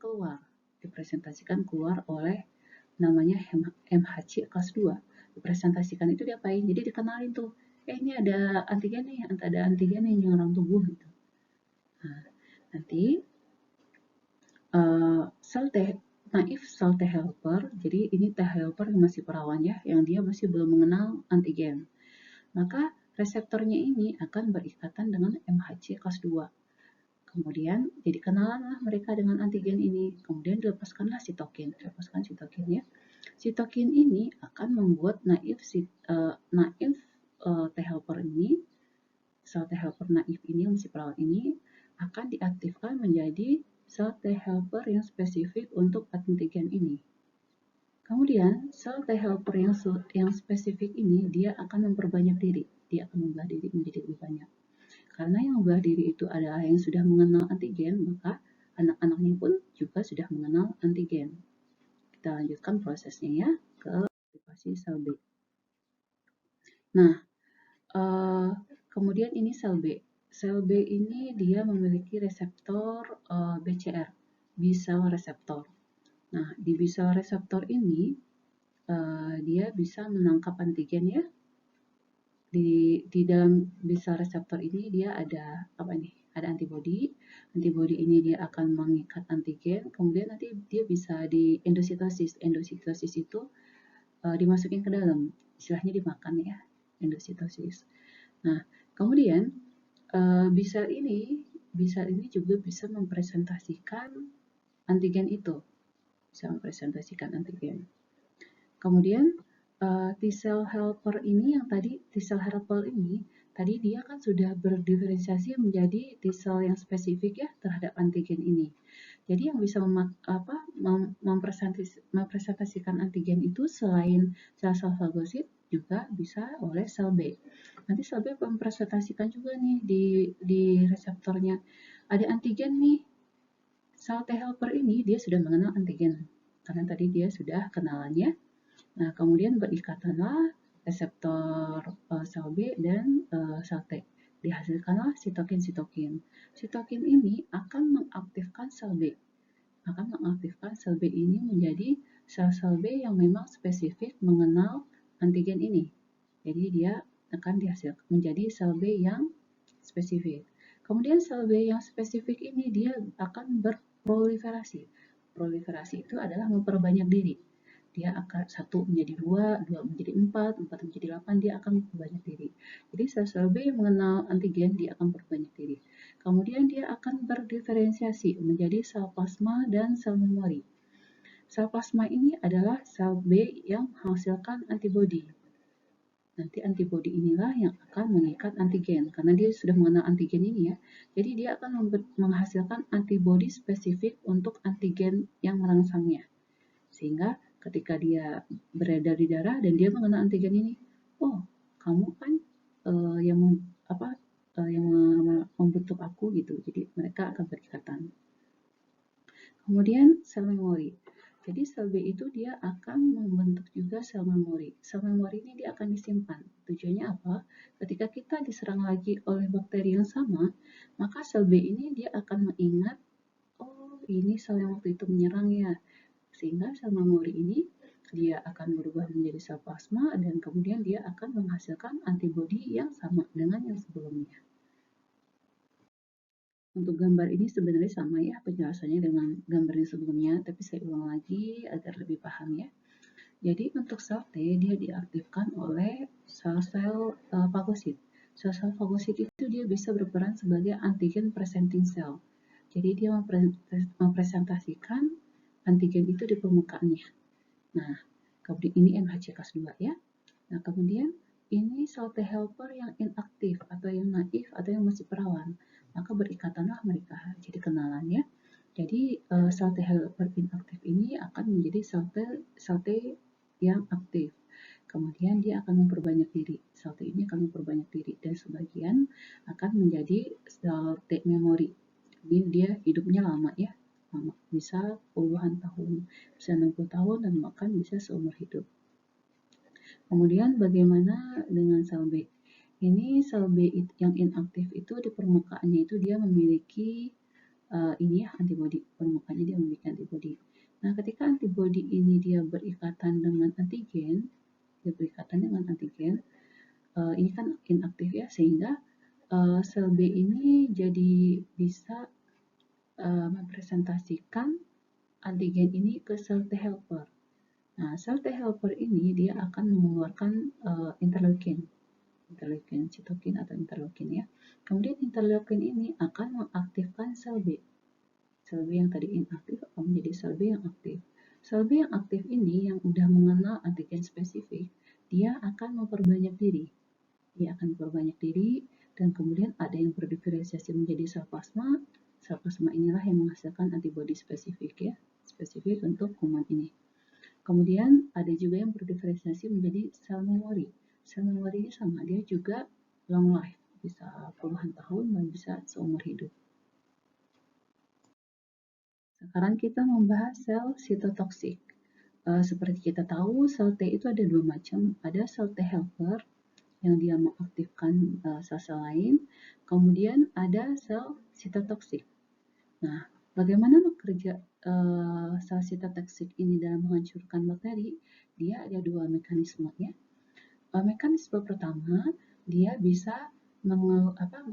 keluar oleh namanya MHC kelas 2. Dipresentasikan itu diapain? Jadi dikenalin tuh, ini ada antigen nih yang nyerang tubuh gitu. Nah, nanti sel naif sel T helper, jadi ini T helper yang masih perawan ya, yang dia masih belum mengenal antigen. Maka reseptornya ini akan berikatan dengan MHC kelas 2. Kemudian jadi kenalanlah mereka dengan antigen ini. Kemudian dilepaskanlah sitokin. Ya. Sitokin ini akan membuat naif T helper ini, sel T helper naif ini yang masih perawan ini akan diaktifkan menjadi sel T helper yang spesifik untuk antigen ini. Kemudian sel T helper yang spesifik ini dia akan memperbanyak diri. Dia akan membelah diri menjadi lebih banyak. Karena yang membelah diri itu adalah yang sudah mengenal antigen, maka anak-anaknya pun juga sudah mengenal antigen. Kita lanjutkan prosesnya ya ke aktivasi sel B. Nah, kemudian ini sel B. Sel B ini dia memiliki reseptor BCR, B cell receptor. Nah, di B cell receptor ini dia bisa menangkap antigen ya. Di dalam B cell receptor ini dia ada apa nih? Ada antibodi. Antibodi ini dia akan mengikat antigen, kemudian nanti dia bisa di endositosis. Endositosis itu dimasukin ke dalam, istilahnya dimakan ya, endositosis. Nah, kemudian bisa ini juga bisa mempresentasikan antigen itu, Kemudian T-cell helper ini tadi dia kan sudah berdiferensiasi menjadi T-cell yang spesifik ya terhadap antigen ini. Jadi yang bisa mempresentasikan antigen itu selain sel-sel fagosit juga bisa oleh sel B. Nanti sel B mempresentasikan juga nih di reseptornya. Ada antigen nih, sel T helper ini dia sudah mengenal antigen karena tadi dia sudah kenalannya. Nah, kemudian berikatanlah reseptor sel B dan sel T. Dihasilkanlah sitokin. Sitokin ini akan mengaktifkan sel B. ini menjadi sel-sel B yang memang spesifik mengenal antigen ini. Jadi dia akan dihasilkan menjadi sel B yang spesifik. Kemudian sel B yang spesifik ini dia akan berproliferasi. Proliferasi itu adalah memperbanyak diri. Dia akan 1 menjadi 2, 2 menjadi 4, 4 menjadi 8, dia akan memperbanyak diri. Jadi sel-sel B yang mengenal antigen, dia akan memperbanyak diri. Kemudian dia akan berdiferensiasi menjadi sel plasma dan sel memori. Sel plasma ini adalah sel B yang menghasilkan antibodi. Nanti antibodi inilah yang akan mengikat antigen, karena dia sudah mengenal antigen ini ya. Jadi dia akan menghasilkan antibodi spesifik untuk antigen yang merangsangnya. Sehingga ketika dia beredar di darah dan dia mengenal antigen ini, oh kamu kan yang membentuk aku gitu. Jadi mereka akan berikatan. Kemudian sel memori. Jadi sel B itu dia akan membentuk juga sel memori. Sel memori ini dia akan disimpan. Tujuannya apa? Ketika kita diserang lagi oleh bakteri yang sama, maka sel B ini dia akan mengingat, oh ini sel yang waktu itu menyerang ya. Sehingga sel memori ini dia akan berubah menjadi sel plasma dan kemudian dia akan menghasilkan antibodi yang sama dengan yang sebelumnya. Untuk gambar ini sebenarnya sama ya penjelasannya dengan gambar yang sebelumnya, tapi saya ulang lagi agar lebih paham ya. Jadi untuk sel T dia diaktifkan oleh sel-sel fagosit. Sel-sel fagosit itu dia bisa berperan sebagai antigen presenting cell. Jadi dia mempresentasikan antigen itu di permukaannya. Nah, kemudian ini MHC kelas 2 ya. Nah, kemudian ini sel T helper yang inaktif atau yang naif atau yang masih perawan. Maka berikatanlah mereka jadi kenalan ya. Jadi sel T helper inaktif ini akan menjadi sel T yang aktif. kemudian dia akan memperbanyak diri. Sel T ini akan memperbanyak diri dan sebagian akan menjadi sel T memori. Ini dia hidupnya lama ya, lama, bisa puluhan tahun, bisa 60 tahun dan bahkan bisa seumur hidup. Kemudian bagaimana dengan sel B? Ini sel B yang inaktif itu di permukaannya itu dia memiliki ini ya antibodi, permukaannya dia memiliki antibodi. Nah, ketika antibodi ini dia berikatan dengan antigen, ini kan inaktif ya, sehingga sel B ini jadi bisa mempresentasikan antigen ini ke sel T helper. Nah, sel T helper ini dia akan mengeluarkan interleukin, sitokin atau interleukin ya. Kemudian interleukin ini akan mengaktifkan sel B. Sel B yang tadi inaktif akan menjadi sel B yang aktif. Sel B yang aktif ini yang udah mengenal antigen spesifik, dia akan memperbanyak diri. Dia akan memperbanyak diri dan kemudian ada yang berdiferensiasi menjadi sel plasma. Sel plasma inilah yang menghasilkan antibodi spesifik ya, spesifik untuk kuman ini. Kemudian ada juga yang berdiferensiasi menjadi sel memori. Sel memori ini sama, dia juga long life, bisa puluhan tahun dan bisa seumur hidup. Sekarang kita membahas sel sitotoksik. Seperti kita tahu, sel T itu ada dua macam. Ada sel T helper yang dia mengaktifkan sel-sel lain. Kemudian ada sel sitotoksik. Nah, bagaimana bekerja sel sitotoksik ini dalam menghancurkan bakteri? Dia ada dua mekanisme ya. Mekanisme pertama, dia bisa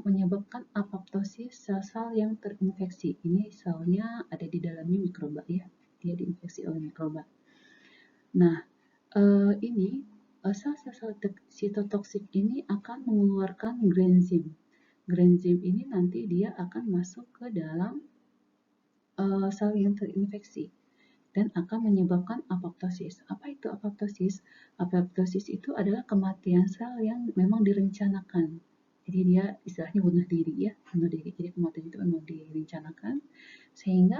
menyebabkan apoptosis sel-sel yang terinfeksi. Ini selnya ada di dalamnya mikroba ya, dia diinfeksi oleh mikroba. Nah, ini sel-sel sitotoksik ini akan mengeluarkan granzim. Granzim ini nanti dia akan masuk ke dalam sel yang terinfeksi dan akan menyebabkan apoptosis. Apa itu apoptosis? Apoptosis itu adalah kematian sel yang memang direncanakan. Jadi dia istilahnya bunuh diri ya, bunuh diri. Jadi kematian itu memang direncanakan sehingga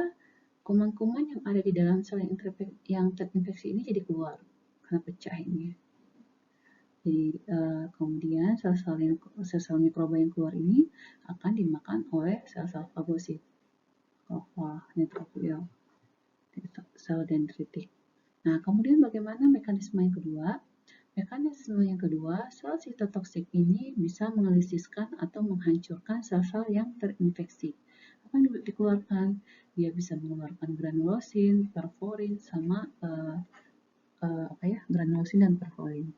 kuman-kuman yang ada di dalam sel yang terinfeksi ini jadi keluar karena pecah ini. Jadi kemudian sel-sel mikroba yang keluar ini akan dimakan oleh sel-sel fagosit, neutrofil, sel dendritik. Nah, kemudian bagaimana mekanisme yang kedua? Mekanisme yang kedua, sel sitotoksik ini bisa mengelisiskan atau menghancurkan sel-sel yang terinfeksi. Apa yang dikeluarkan? Dia bisa mengeluarkan granulosin, perforin, sama granulosin dan perforin.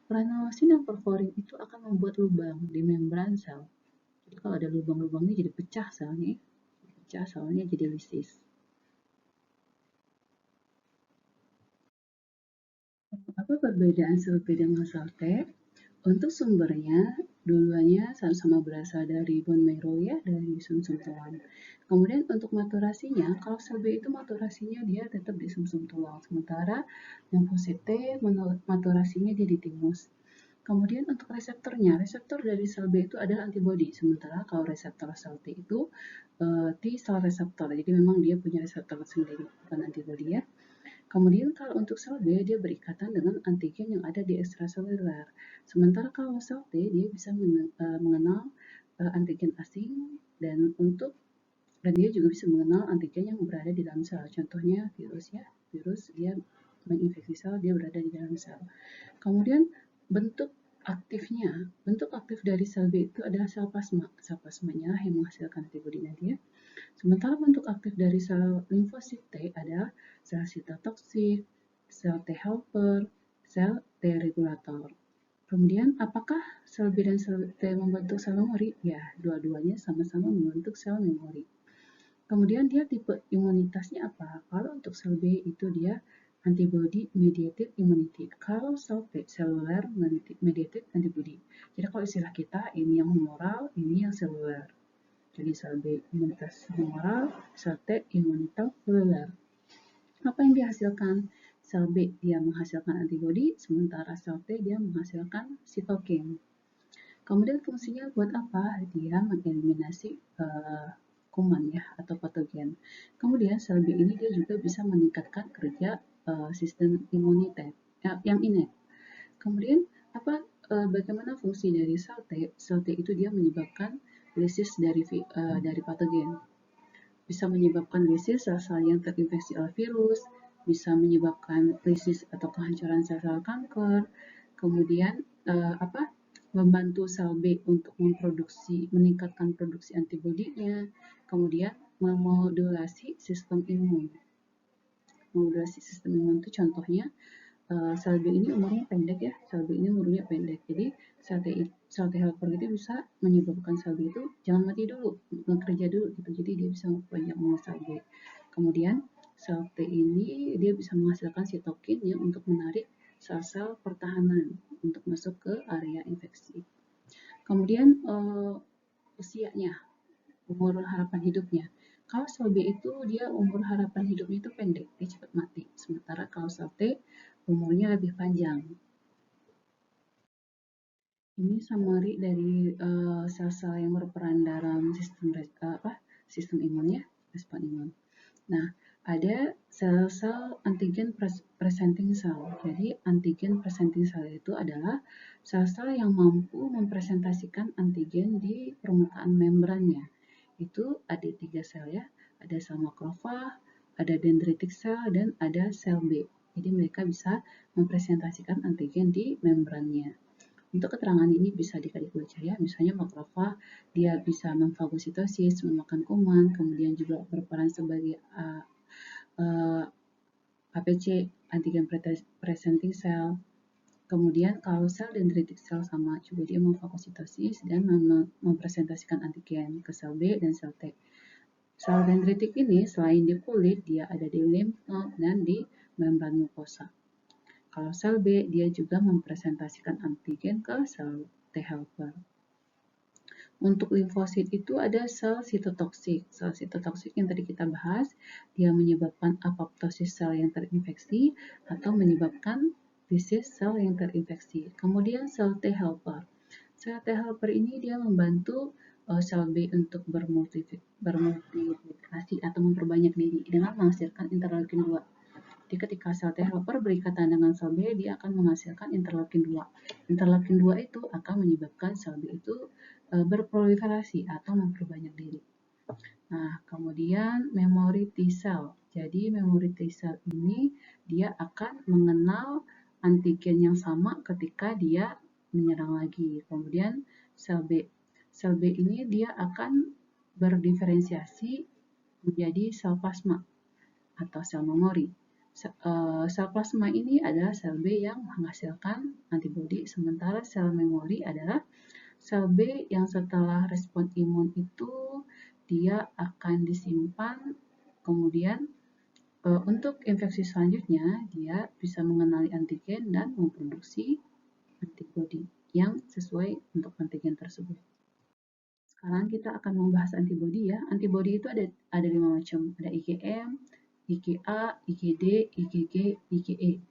Granulosin dan perforin itu akan membuat lubang di membran sel. Jadi kalau ada lubang-lubangnya jadi pecah selnya, jadi lisis. Apa perbedaan sel B dengan sel T? Untuk sumbernya, dua-duanya sama-sama berasal dari bone marrow ya, dari sumsum tulang. Kemudian untuk maturasinya, kalau sel B itu maturasinya dia tetap di sumsum tulang, sementara limfosit T maturasinya dia di timus. Kemudian untuk reseptornya, reseptor dari sel B itu adalah antibodi, sementara kalau reseptor sel T itu T cell reseptor, jadi memang dia punya reseptor sendiri, bukan antibodi ya. Kemudian kalau untuk sel B, dia berikatan dengan antigen yang ada di ekstraseluler. Sementara kalau sel T, dia bisa mengenal antigen asing dan dia juga bisa mengenal antigen yang berada di dalam sel. Contohnya virus ya, virus dia menginfeksi sel, dia berada di dalam sel. Kemudian bentuk aktif dari sel B itu adalah sel plasma. Sel plasmanya yang menghasilkan antibodi nanti ya. Sementara bentuk aktif dari sel limfosit T adalah sel sitotoksik, sel T helper, sel T regulator. Kemudian, apakah sel B dan sel T membentuk sel memori? Ya, dua-duanya sama-sama membentuk sel memori. Kemudian dia tipe imunitasnya apa? Kalau untuk sel B itu dia antibody mediated immunity. Kalau sel T cellular mediated antibody. Jadi kalau istilah kita ini yang humoral, ini yang seluler. Jadi sel B imunitas humoral, sel T imunitas seluler. Apa yang dihasilkan? Sel B dia menghasilkan antibodi, sementara sel T dia menghasilkan sitokin. Kemudian fungsinya buat apa? Dia mengeliminasi kuman ya atau patogen. Kemudian sel B ini dia juga bisa meningkatkan kerja sistem imunitas yang innate. Kemudian bagaimana fungsi dari sel T? Sel T itu dia menyebabkan lisis dari patogen. Bisa menyebabkan lisis sel-sel yang terinfeksi oleh virus, bisa menyebabkan lisis atau kehancuran sel-sel kanker, kemudian membantu sel B untuk meningkatkan produksi antibodinya, kemudian memodulasi sistem imun. Modulasi sistem imun itu contohnya sel B ini umurnya pendek ya, sel B ini umurnya pendek. Jadi sel T helper itu bisa menyebabkan sel B itu jangan mati dulu, bekerja dulu gitu. Jadi dia bisa banyak sel B. Kemudian sel T ini dia bisa menghasilkan sitokin ya untuk menarik sel-sel pertahanan untuk masuk ke area infeksi. Kemudian usianya, umur harapan hidupnya. Kalau sel B itu dia umur harapan hidupnya itu pendek, dia cepat mati. Sementara kalau sel T umurnya lebih panjang. Ini summary dari sel-sel yang berperan dalam sistem imun ya, respon imun. Nah, ada sel-sel antigen presenting cell. Jadi antigen presenting cell itu adalah sel-sel yang mampu mempresentasikan antigen di permukaan membrannya. Itu ada 3 sel ya, ada sel makrofag, ada dendritic cell, dan ada sel B. Jadi mereka bisa mempresentasikan antigen di membrannya. Untuk keterangan ini bisa dikali baca ya, misalnya makrofag dia bisa memfagositosis, memakan kuman, kemudian juga berperan sebagai APC, antigen presenting cell. Kemudian kalau sel dendritic cell sama juga dia memfagositosis dan mempresentasikan antigen ke sel B dan sel T. Sel dendritik ini selain di kulit, dia ada di lymph node dan di membran mukosa. Kalau sel B, dia juga mempresentasikan antigen ke sel T helper. Untuk limfosit itu ada sel sitotoksik. Sel sitotoksik yang tadi kita bahas, dia menyebabkan apoptosis sel yang terinfeksi atau menyebabkan lisis sel yang terinfeksi. Kemudian sel T helper. Sel T helper ini dia membantu sel B untuk bermultiplikasi atau memperbanyak diri dengan menghasilkan interleukin 2. Jadi ketika sel T helper berikatan dengan sel B, dia akan menghasilkan interleukin 2. Interleukin 2 itu akan menyebabkan sel B itu berproliferasi atau memperbanyak diri. Nah, kemudian memory T cell. Jadi memory T cell ini dia akan mengenal antigen yang sama ketika dia menyerang lagi. Kemudian sel B. Sel B ini dia akan berdiferensiasi menjadi sel plasma atau sel memori. Sel plasma ini adalah sel B yang menghasilkan antibodi, sementara sel memori adalah sel B yang setelah respon imun itu dia akan disimpan, kemudian untuk infeksi selanjutnya dia bisa mengenali antigen dan memproduksi antibodi yang sesuai untuk antigen tersebut. Sekarang kita akan membahas antibodi ya. Antibodi itu ada 5 macam. Ada IgM, IgA, IgD, IgG, IgE.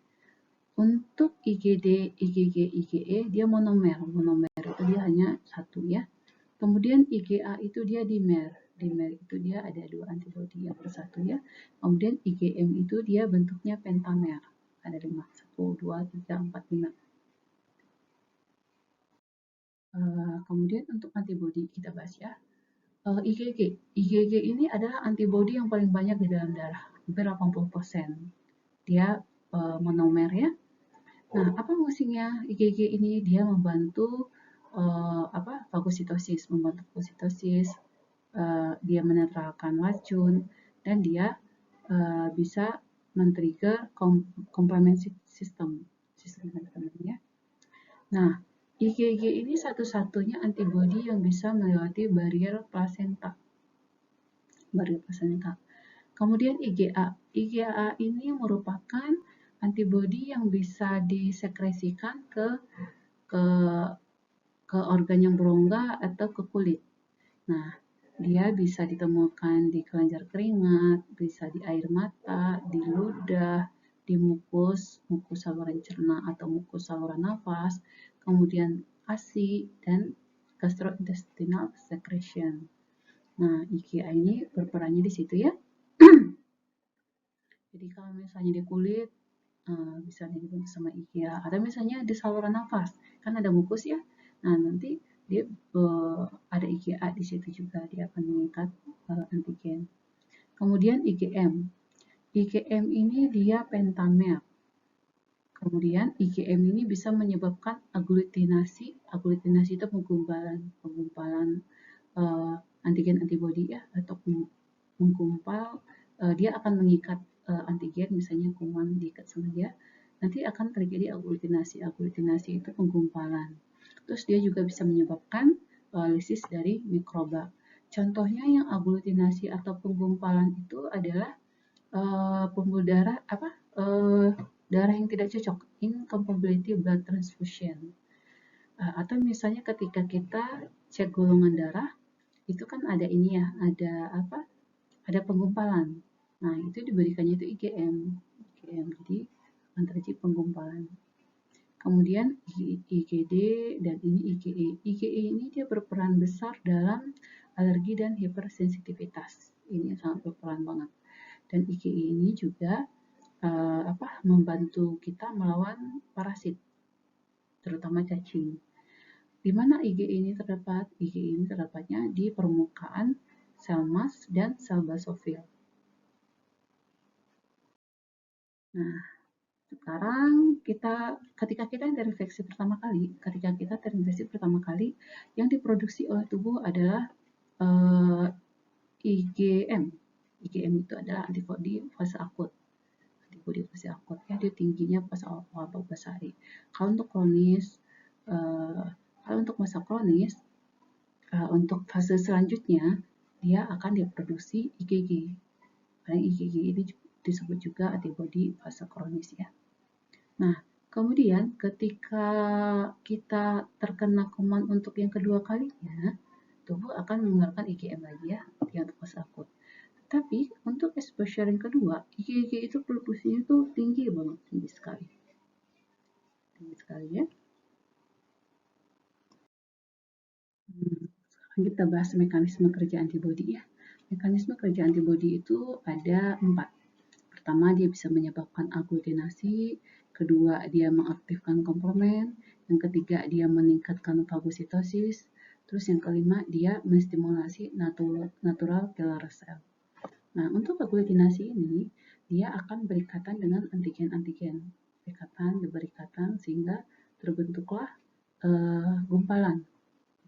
Untuk IgD, IgG, IgE dia monomer. Monomer itu dia hanya satu ya. Kemudian IgA itu dia dimer. Dimer itu dia ada 2 antibodi yang bersatu ya. Kemudian IgM itu dia bentuknya pentamer. Ada 5. 1, 2, 3, 4, 5. Kemudian untuk antibodi kita bahas ya. IgG. IgG ini adalah antibodi yang paling banyak di dalam darah, hampir 80%. Dia monomer ya. Nah, apa fungsinya IgG ini? Dia membantu fagositosis, dia menetralkan racun, dan dia bisa men-trigger complement system ya. Nah, IgG ini satu-satunya antibodi yang bisa melewati barrier plasenta. Kemudian IgA. IgA ini merupakan antibodi yang bisa disekresikan ke organ yang berongga atau ke kulit. Nah, dia bisa ditemukan di kelenjar keringat, bisa di air mata, di ludah, di mukus saluran cerna atau mukus saluran nafas, kemudian ASI, dan gastrointestinal secretion. Nah, IgA ini berperannya di situ ya. Jadi kalau misalnya di kulit, bisa dibantu sama IgA. Atau misalnya di saluran nafas, kan ada mukus ya. Nah, nanti dia ada IgA di situ juga, dia akan mengikat antigen. Kemudian IgM. IgM ini dia pentamer. Kemudian IgM ini bisa menyebabkan aglutinasi. Aglutinasi itu penggumpalan antigen antibodi ya, atau menggumpal. Dia akan mengikat antigen, misalnya kuman diikat sama dia, nanti akan terjadi aglutinasi. Aglutinasi itu penggumpalan. Terus dia juga bisa menyebabkan lisis dari mikroba. Contohnya yang aglutinasi atau penggumpalan itu adalah pembuluh darah darah yang tidak cocok, incompatibility blood transfusion. Atau misalnya ketika kita cek golongan darah, itu kan ada ini ya, ada penggumpalan. Nah, itu diberikannya itu IgM. Jadi akan terjadi penggumpalan. Kemudian IgD dan ini IgE. IgE ini dia berperan besar dalam alergi dan hipersensitivitas. Ini sangat berperan banget. Dan IgE ini juga membantu kita melawan parasit, terutama cacing. Di mana IgE ini terdapat? IgE ini terdapatnya di permukaan sel mast dan sel basofil. Nah, sekarang ketika kita terinfeksi pertama kali, yang diproduksi oleh tubuh adalah IgM. IgM itu adalah antibodi fase akut. Antibodi fase akut ya, dia tingginya pas awal 14 hari. Kalau untuk masa kronis, untuk fase selanjutnya dia akan diproduksi IgG. Karena IgG ini disebut juga antibodi fase kronis ya. Nah, kemudian ketika kita terkena kuman untuk yang kedua kalinya, tubuh akan mengeluarkan IgM lagi ya, untuk fase akut. Tapi untuk exposure yang kedua, IgG itu produksinya tuh tinggi banget, tinggi sekali ya. Sekarang kita bahas mekanisme kerja antibodi ya. Mekanisme kerja antibodi itu ada 4. Pertama, dia bisa menyebabkan aglutinasi. Kedua, dia mengaktifkan komplement. Yang ketiga, dia meningkatkan fagositosis. Terus yang kelima, dia menstimulasi natural killer cell. Nah, untuk aglutinasi ini, dia akan berikatan dengan antigen-antigen. Berikatan sehingga terbentuklah gumpalan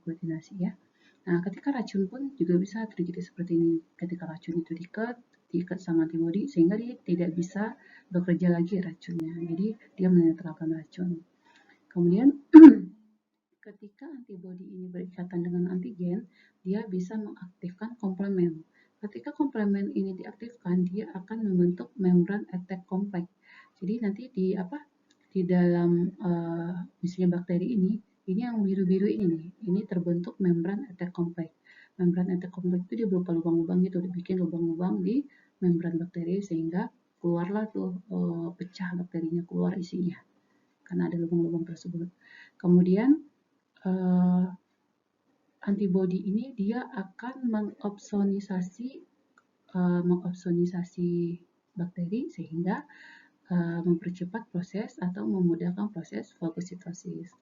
aglutinasi ya. Nah, ketika racun pun juga bisa terjadi seperti ini. Ketika racun itu diikat sama antibodi, sehingga dia tidak bisa bekerja lagi racunnya. Jadi, dia menetralkan racun. Kemudian, ketika antibodi ini berikatan dengan antigen, dia bisa mengaktifkan komplement. Ketika komplement ini diaktifkan, dia akan membentuk membran attack complex. Jadi nanti di dalam misalnya bakteri ini yang biru-biru ini nih, ini terbentuk membran attack complex. Membran attack complex itu dia berupa lubang-lubang gitu, dibikin lubang-lubang di membran bakteri sehingga keluarlah tuh pecah bakterinya, keluar isinya karena ada lubang-lubang tersebut. Kemudian antibodi ini dia akan mengopsonisasi bakteri sehingga mempercepat proses atau memudahkan proses fagositosis.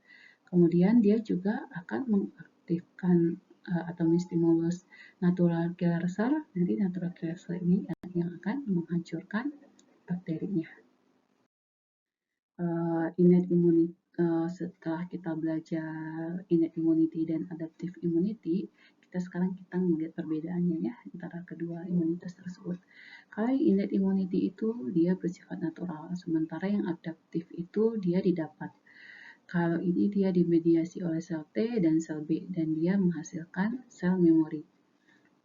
Kemudian dia juga akan mengaktifkan atau menstimulus natural killer cell. Nanti natural killer cell ini yang akan menghancurkan bakterinya. Innate immunity, setelah kita belajar innate immunity dan adaptive immunity, sekarang kita melihat perbedaannya ya antara kedua imunitas tersebut. Kalau yang innate immunity itu dia bersifat natural, sementara yang adaptif itu dia didapat. Kalau ini dia dimediasi oleh sel T dan sel B dan dia menghasilkan sel memori.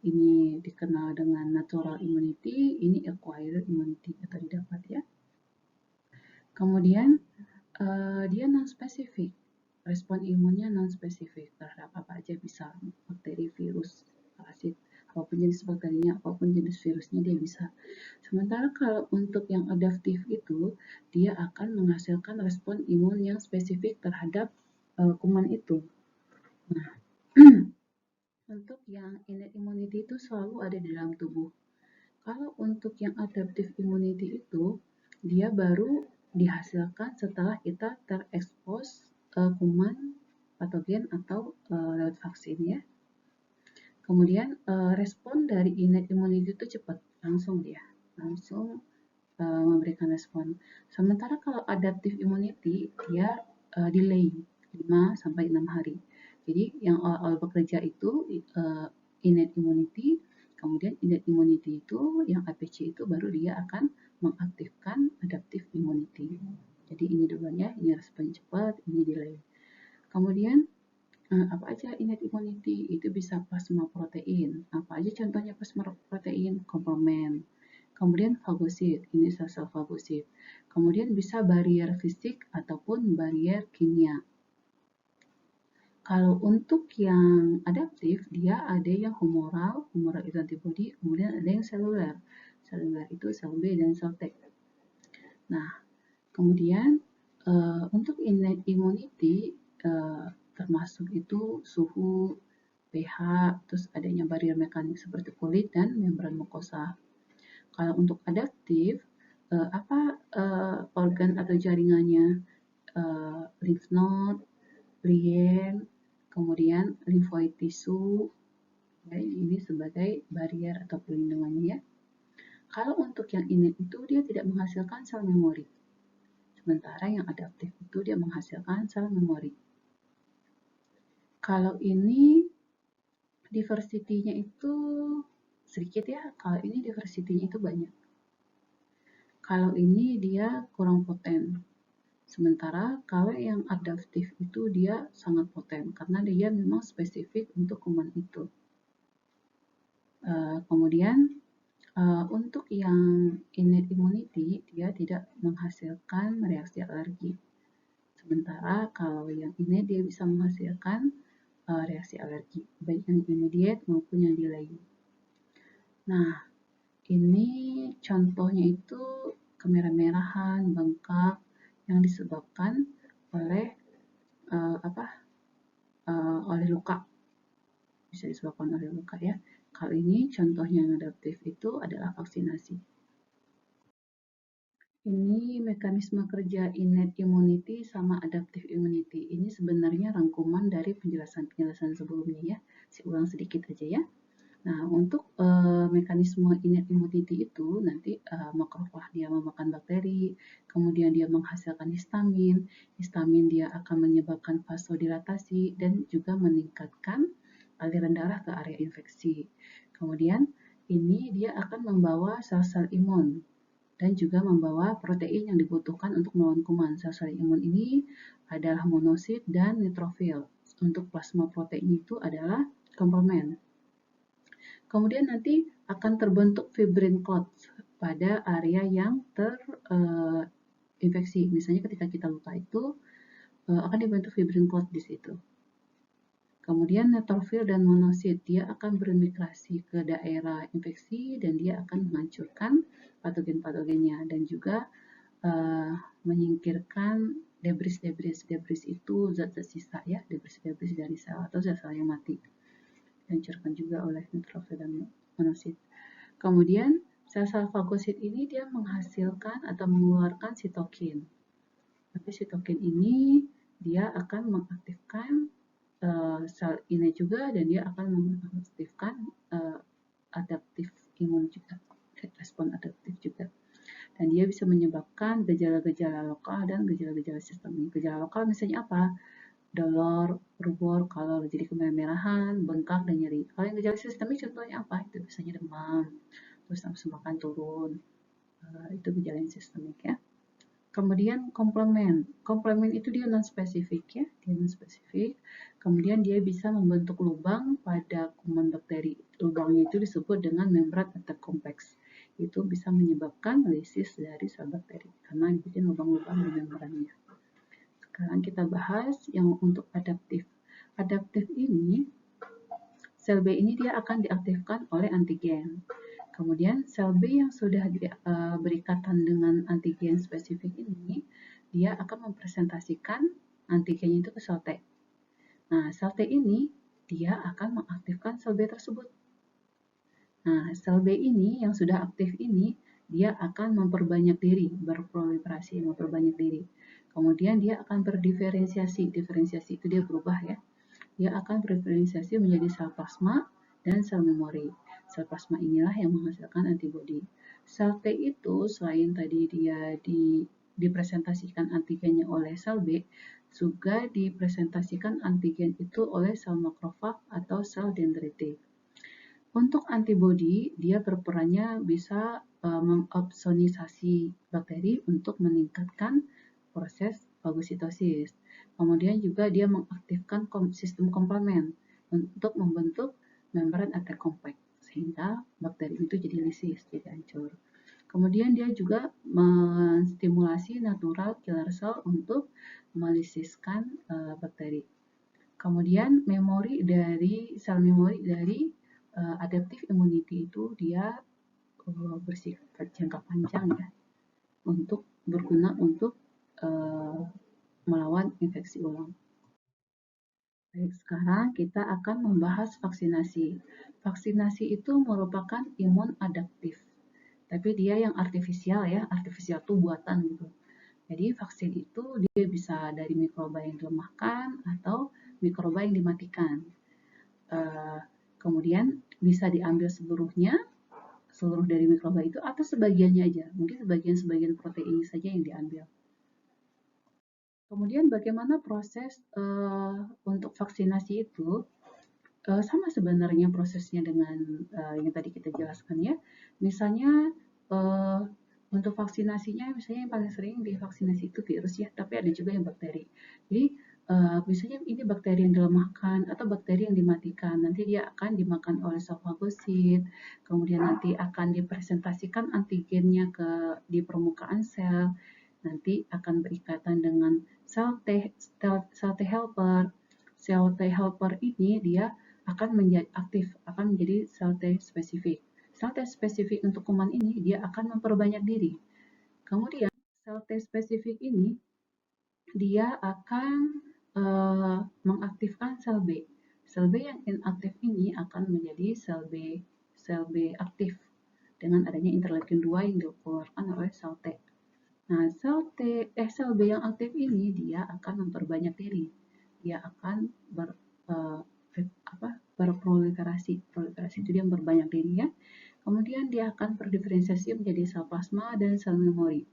Ini dikenal dengan natural immunity, ini acquired immunity atau didapat ya. Kemudian dia non-spesifik. Respon imunnya non-spesifik terhadap apa aja, bisa bakteri, virus, parasit, apapun jenis bakterinya, apapun jenis virusnya dia bisa. Sementara kalau untuk yang adaptif itu, dia akan menghasilkan respon imun yang spesifik terhadap kuman itu. Nah, untuk yang innate immunity itu selalu ada di dalam tubuh. Kalau untuk yang adaptive immunity itu, dia baru dihasilkan setelah kita terekspos kuman patogen atau lewat vaksin ya. Kemudian respon dari innate immunity itu cepat, langsung memberikan respon. Sementara kalau adaptive immunity dia delay 5 sampai 6 hari. Jadi yang awal bekerja itu innate immunity, kemudian innate immunity itu yang APC itu baru dia akan mengaktifkan adaptive immunity. Jadi ini duluan ya, ini respon cepat, ini delay. Kemudian apa aja innate immunity? Itu bisa plasma protein. Apa aja contohnya plasma protein? Komplement. Kemudian fagosit, ini sel-sel fagosit. Kemudian bisa barier fisik ataupun barier kimia. Kalau untuk yang adaptif, dia ada yang humoral itu antibody, kemudian ada yang seluler. Seluler itu sel B dan sel T. Nah, kemudian untuk innate immunity termasuk itu suhu, pH, terus adanya barrier mekanik seperti kulit dan membran mukosa. Kalau untuk adaptif, organ atau jaringannya? Lymph node, lien, kemudian lymphoid tissue, ya, ini sebagai barrier atau perlindungannya ya. Kalau untuk yang innate itu dia tidak menghasilkan sel memori. Sementara yang adaptif itu dia menghasilkan sel memori. Kalau ini diversity-nya itu sedikit ya, kalau ini diversity-nya itu banyak. Kalau ini dia kurang poten. Sementara kalau yang adaptif itu dia sangat poten karena dia memang spesifik untuk kuman itu. Kemudian untuk yang innate immunity dia tidak menghasilkan reaksi alergi. Sementara kalau yang ini dia bisa menghasilkan reaksi alergi, baik yang immediate maupun yang delay. Nah, ini contohnya itu kemerah-merahan, bengkak yang disebabkan oleh oleh luka. Bisa disebabkan oleh luka ya. Kalau ini contohnya yang adaptif itu adalah vaksinasi. Ini mekanisme kerja innate immunity sama adaptive immunity. Ini sebenarnya rangkuman dari penjelasan-penjelasan sebelumnya ya. Saya ulang sedikit aja ya. Nah, untuk mekanisme innate immunity itu nanti makrofag dia memakan bakteri, kemudian dia menghasilkan histamin. Histamin dia akan menyebabkan vasodilatasi dan juga meningkatkan aliran darah ke area infeksi. Kemudian ini dia akan membawa sel-sel imun dan juga membawa protein yang dibutuhkan untuk melawan kuman. Sel-sel imun ini adalah monosit dan neutrofil. Untuk plasma protein itu adalah komplement. Kemudian nanti akan terbentuk fibrin clots pada area yang terinfeksi. Misalnya ketika kita luka itu akan dibentuk fibrin clot di situ. Kemudian neutrofil dan monosit, dia akan bermigrasi ke daerah infeksi dan dia akan menghancurkan patogen-patogennya dan juga menyingkirkan debris itu zat-zat sisa ya, debris dari sel atau sel-sel yang mati. Dihancurkan juga oleh neutrofil dan monosit. Kemudian sel-sel fagosit ini dia menghasilkan atau mengeluarkan sitokin. Tapi sitokin ini dia akan mengaktifkan sel ini juga dan dia akan mengaktifkan adaptif imun juga, respon adaptif juga. Dan dia bisa menyebabkan gejala-gejala lokal dan gejala-gejala sistemik. Gejala lokal misalnya apa? Dolor, rubor, kalau jadi kemerah-merahan, bengkak, dan nyeri. Kalau yang gejala sistemik contohnya apa? Itu biasanya demam, terus nafsu makan turun. Itu gejala yang sistemik ya. Kemudian komplement. Komplement itu dia non-spesifik ya, dia non-spesifik. Kemudian dia bisa membentuk lubang pada kuman bakteri. Lubangnya itu disebut dengan membran attack kompleks. Itu bisa menyebabkan lisis dari sel bakteri karena bikin lubang-lubang di membrannya. Sekarang kita bahas yang untuk adaptif. Adaptif ini, sel B ini dia akan diaktifkan oleh antigen. Kemudian sel B yang sudah berikatan dengan antigen spesifik ini, dia akan mempresentasikan antigennya itu ke sel T. Nah, sel T ini dia akan mengaktifkan sel B tersebut. Nah, sel B ini yang sudah aktif ini, dia akan memperbanyak diri, berproliferasi, memperbanyak diri. Kemudian dia akan berdiferensiasi, diferensiasi itu dia berubah ya. Dia akan berdiferensiasi menjadi sel plasma dan sel memori. Sel plasma inilah yang menghasilkan antibodi. Sel T itu selain tadi dia dipresentasikan antigennya oleh sel B, juga dipresentasikan antigen itu oleh sel makrofag atau sel dendritik. Untuk antibodi, dia berperannya bisa mengopsonisasi bakteri untuk meningkatkan proses fagositosis. Kemudian juga dia mengaktifkan sistem komplement untuk membentuk membran attack compact sehingga bakteri itu jadi lisis, jadi hancur. Kemudian dia juga menstimulasi natural killer cell untuk melisiskan bakteri. Kemudian sel memori dari adaptive immunity itu dia bersifat jangka panjang ya, untuk berguna untuk melawan infeksi ulang. Baik, sekarang kita akan membahas vaksinasi. Vaksinasi itu merupakan imun adaptif, tapi dia yang artifisial ya, artifisial itu buatan gitu. Jadi vaksin itu dia bisa dari mikroba yang dilemahkan atau mikroba yang dimatikan. Kemudian bisa diambil seluruh dari mikroba itu atau sebagiannya aja, mungkin sebagian protein saja yang diambil. Kemudian bagaimana proses untuk vaksinasi itu? Sama sebenarnya prosesnya dengan yang tadi kita jelaskan ya. Misalnya untuk vaksinasinya, misalnya yang paling sering divaksinasi itu virus ya, tapi ada juga yang bakteri. Jadi misalnya ini bakteri yang dilemahkan atau bakteri yang dimatikan, nanti dia akan dimakan oleh sel fagosit, kemudian nanti akan dipresentasikan antigennya di permukaan sel, nanti akan berikatan dengan sel T helper. Sel T helper ini dia akan menjadi aktif, akan menjadi sel T spesifik. Sel T spesifik untuk kuman ini dia akan memperbanyak diri. Kemudian sel T spesifik ini dia akan mengaktifkan sel B. Sel B yang inaktif ini akan menjadi sel B aktif dengan adanya interleukin 2 yang dikeluarkan oleh sel T. Nah, sel B yang aktif ini dia akan memperbanyak diri. Dia akan berproliferasi. Proliferasi itu dia memperbanyak diri ya. Kemudian dia akan berdiferensiasi menjadi sel plasma dan sel memori.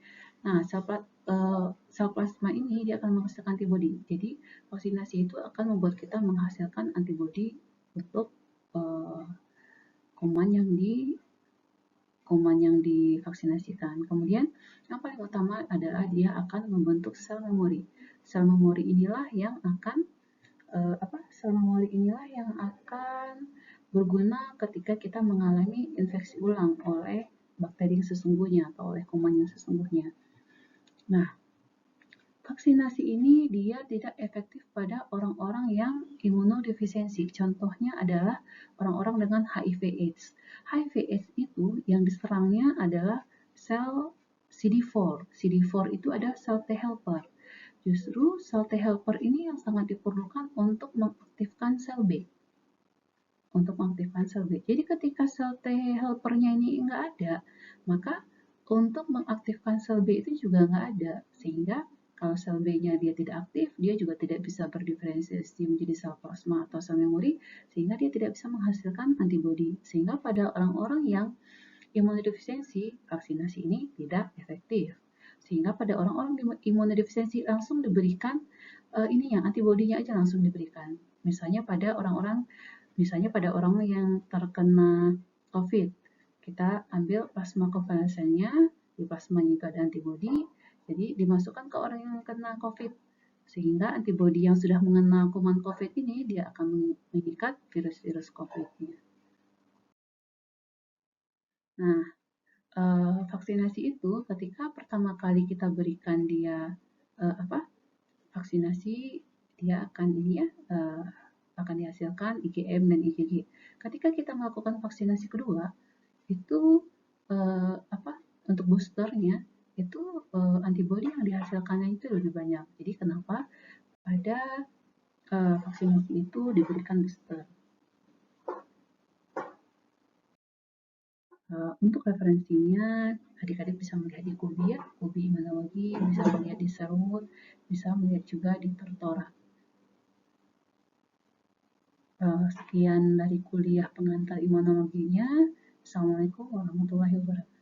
Nah, sel plasma ini dia akan menghasilkan antibodi. Jadi, vaksinasi itu akan membuat kita menghasilkan antibodi untuk kuman yang divaksinasikan. Kemudian yang paling utama adalah dia akan membentuk sel memori. Sel memori inilah yang akan berguna ketika kita mengalami infeksi ulang oleh bakteri yang sesungguhnya atau oleh kuman yang sesungguhnya. Nah, vaksinasi ini dia tidak efektif pada orang-orang yang imunodefisiensi. Contohnya adalah orang-orang dengan HIV/AIDS. HIV/AIDS itu yang diserangnya adalah sel CD4. CD4 itu adalah sel T helper. Justru sel T helper ini yang sangat diperlukan untuk mengaktifkan sel B. Jadi ketika sel T helpernya ini nggak ada, maka untuk mengaktifkan sel B itu juga nggak ada. Sehingga kalau sel B-nya dia tidak aktif, dia juga tidak bisa berdiferensiasi menjadi sel plasma atau sel memori, sehingga dia tidak bisa menghasilkan antibodi. Sehingga pada orang-orang yang imunodefisiensi, vaksinasi ini tidak efektif. Sehingga pada orang-orang imunodefisiensi langsung diberikan antibodinya aja langsung diberikan. Misalnya pada orang yang terkena COVID, kita ambil plasma konvalesennya, di plasmanya itu ada antibodi, jadi dimasukkan ke orang yang kena COVID, sehingga antibodi yang sudah mengenal kuman COVID ini, dia akan mengikat virus-virus COVID-nya. Nah, vaksinasi itu ketika pertama kali kita berikan dia vaksinasi, dia akan dihasilkan IgM dan IgG. Ketika kita melakukan vaksinasi kedua, itu untuk boosternya itu antibodi yang dihasilkannya itu lebih banyak. Jadi kenapa pada vaksinasi itu diberikan booster? Untuk referensinya, adik-adik bisa melihat di Kubi, Kubi Imunologi, bisa melihat di Serut, bisa melihat juga di Tertora. Sekian dari kuliah pengantar imunologinya. Assalamualaikum warahmatullahi wabarakatuh.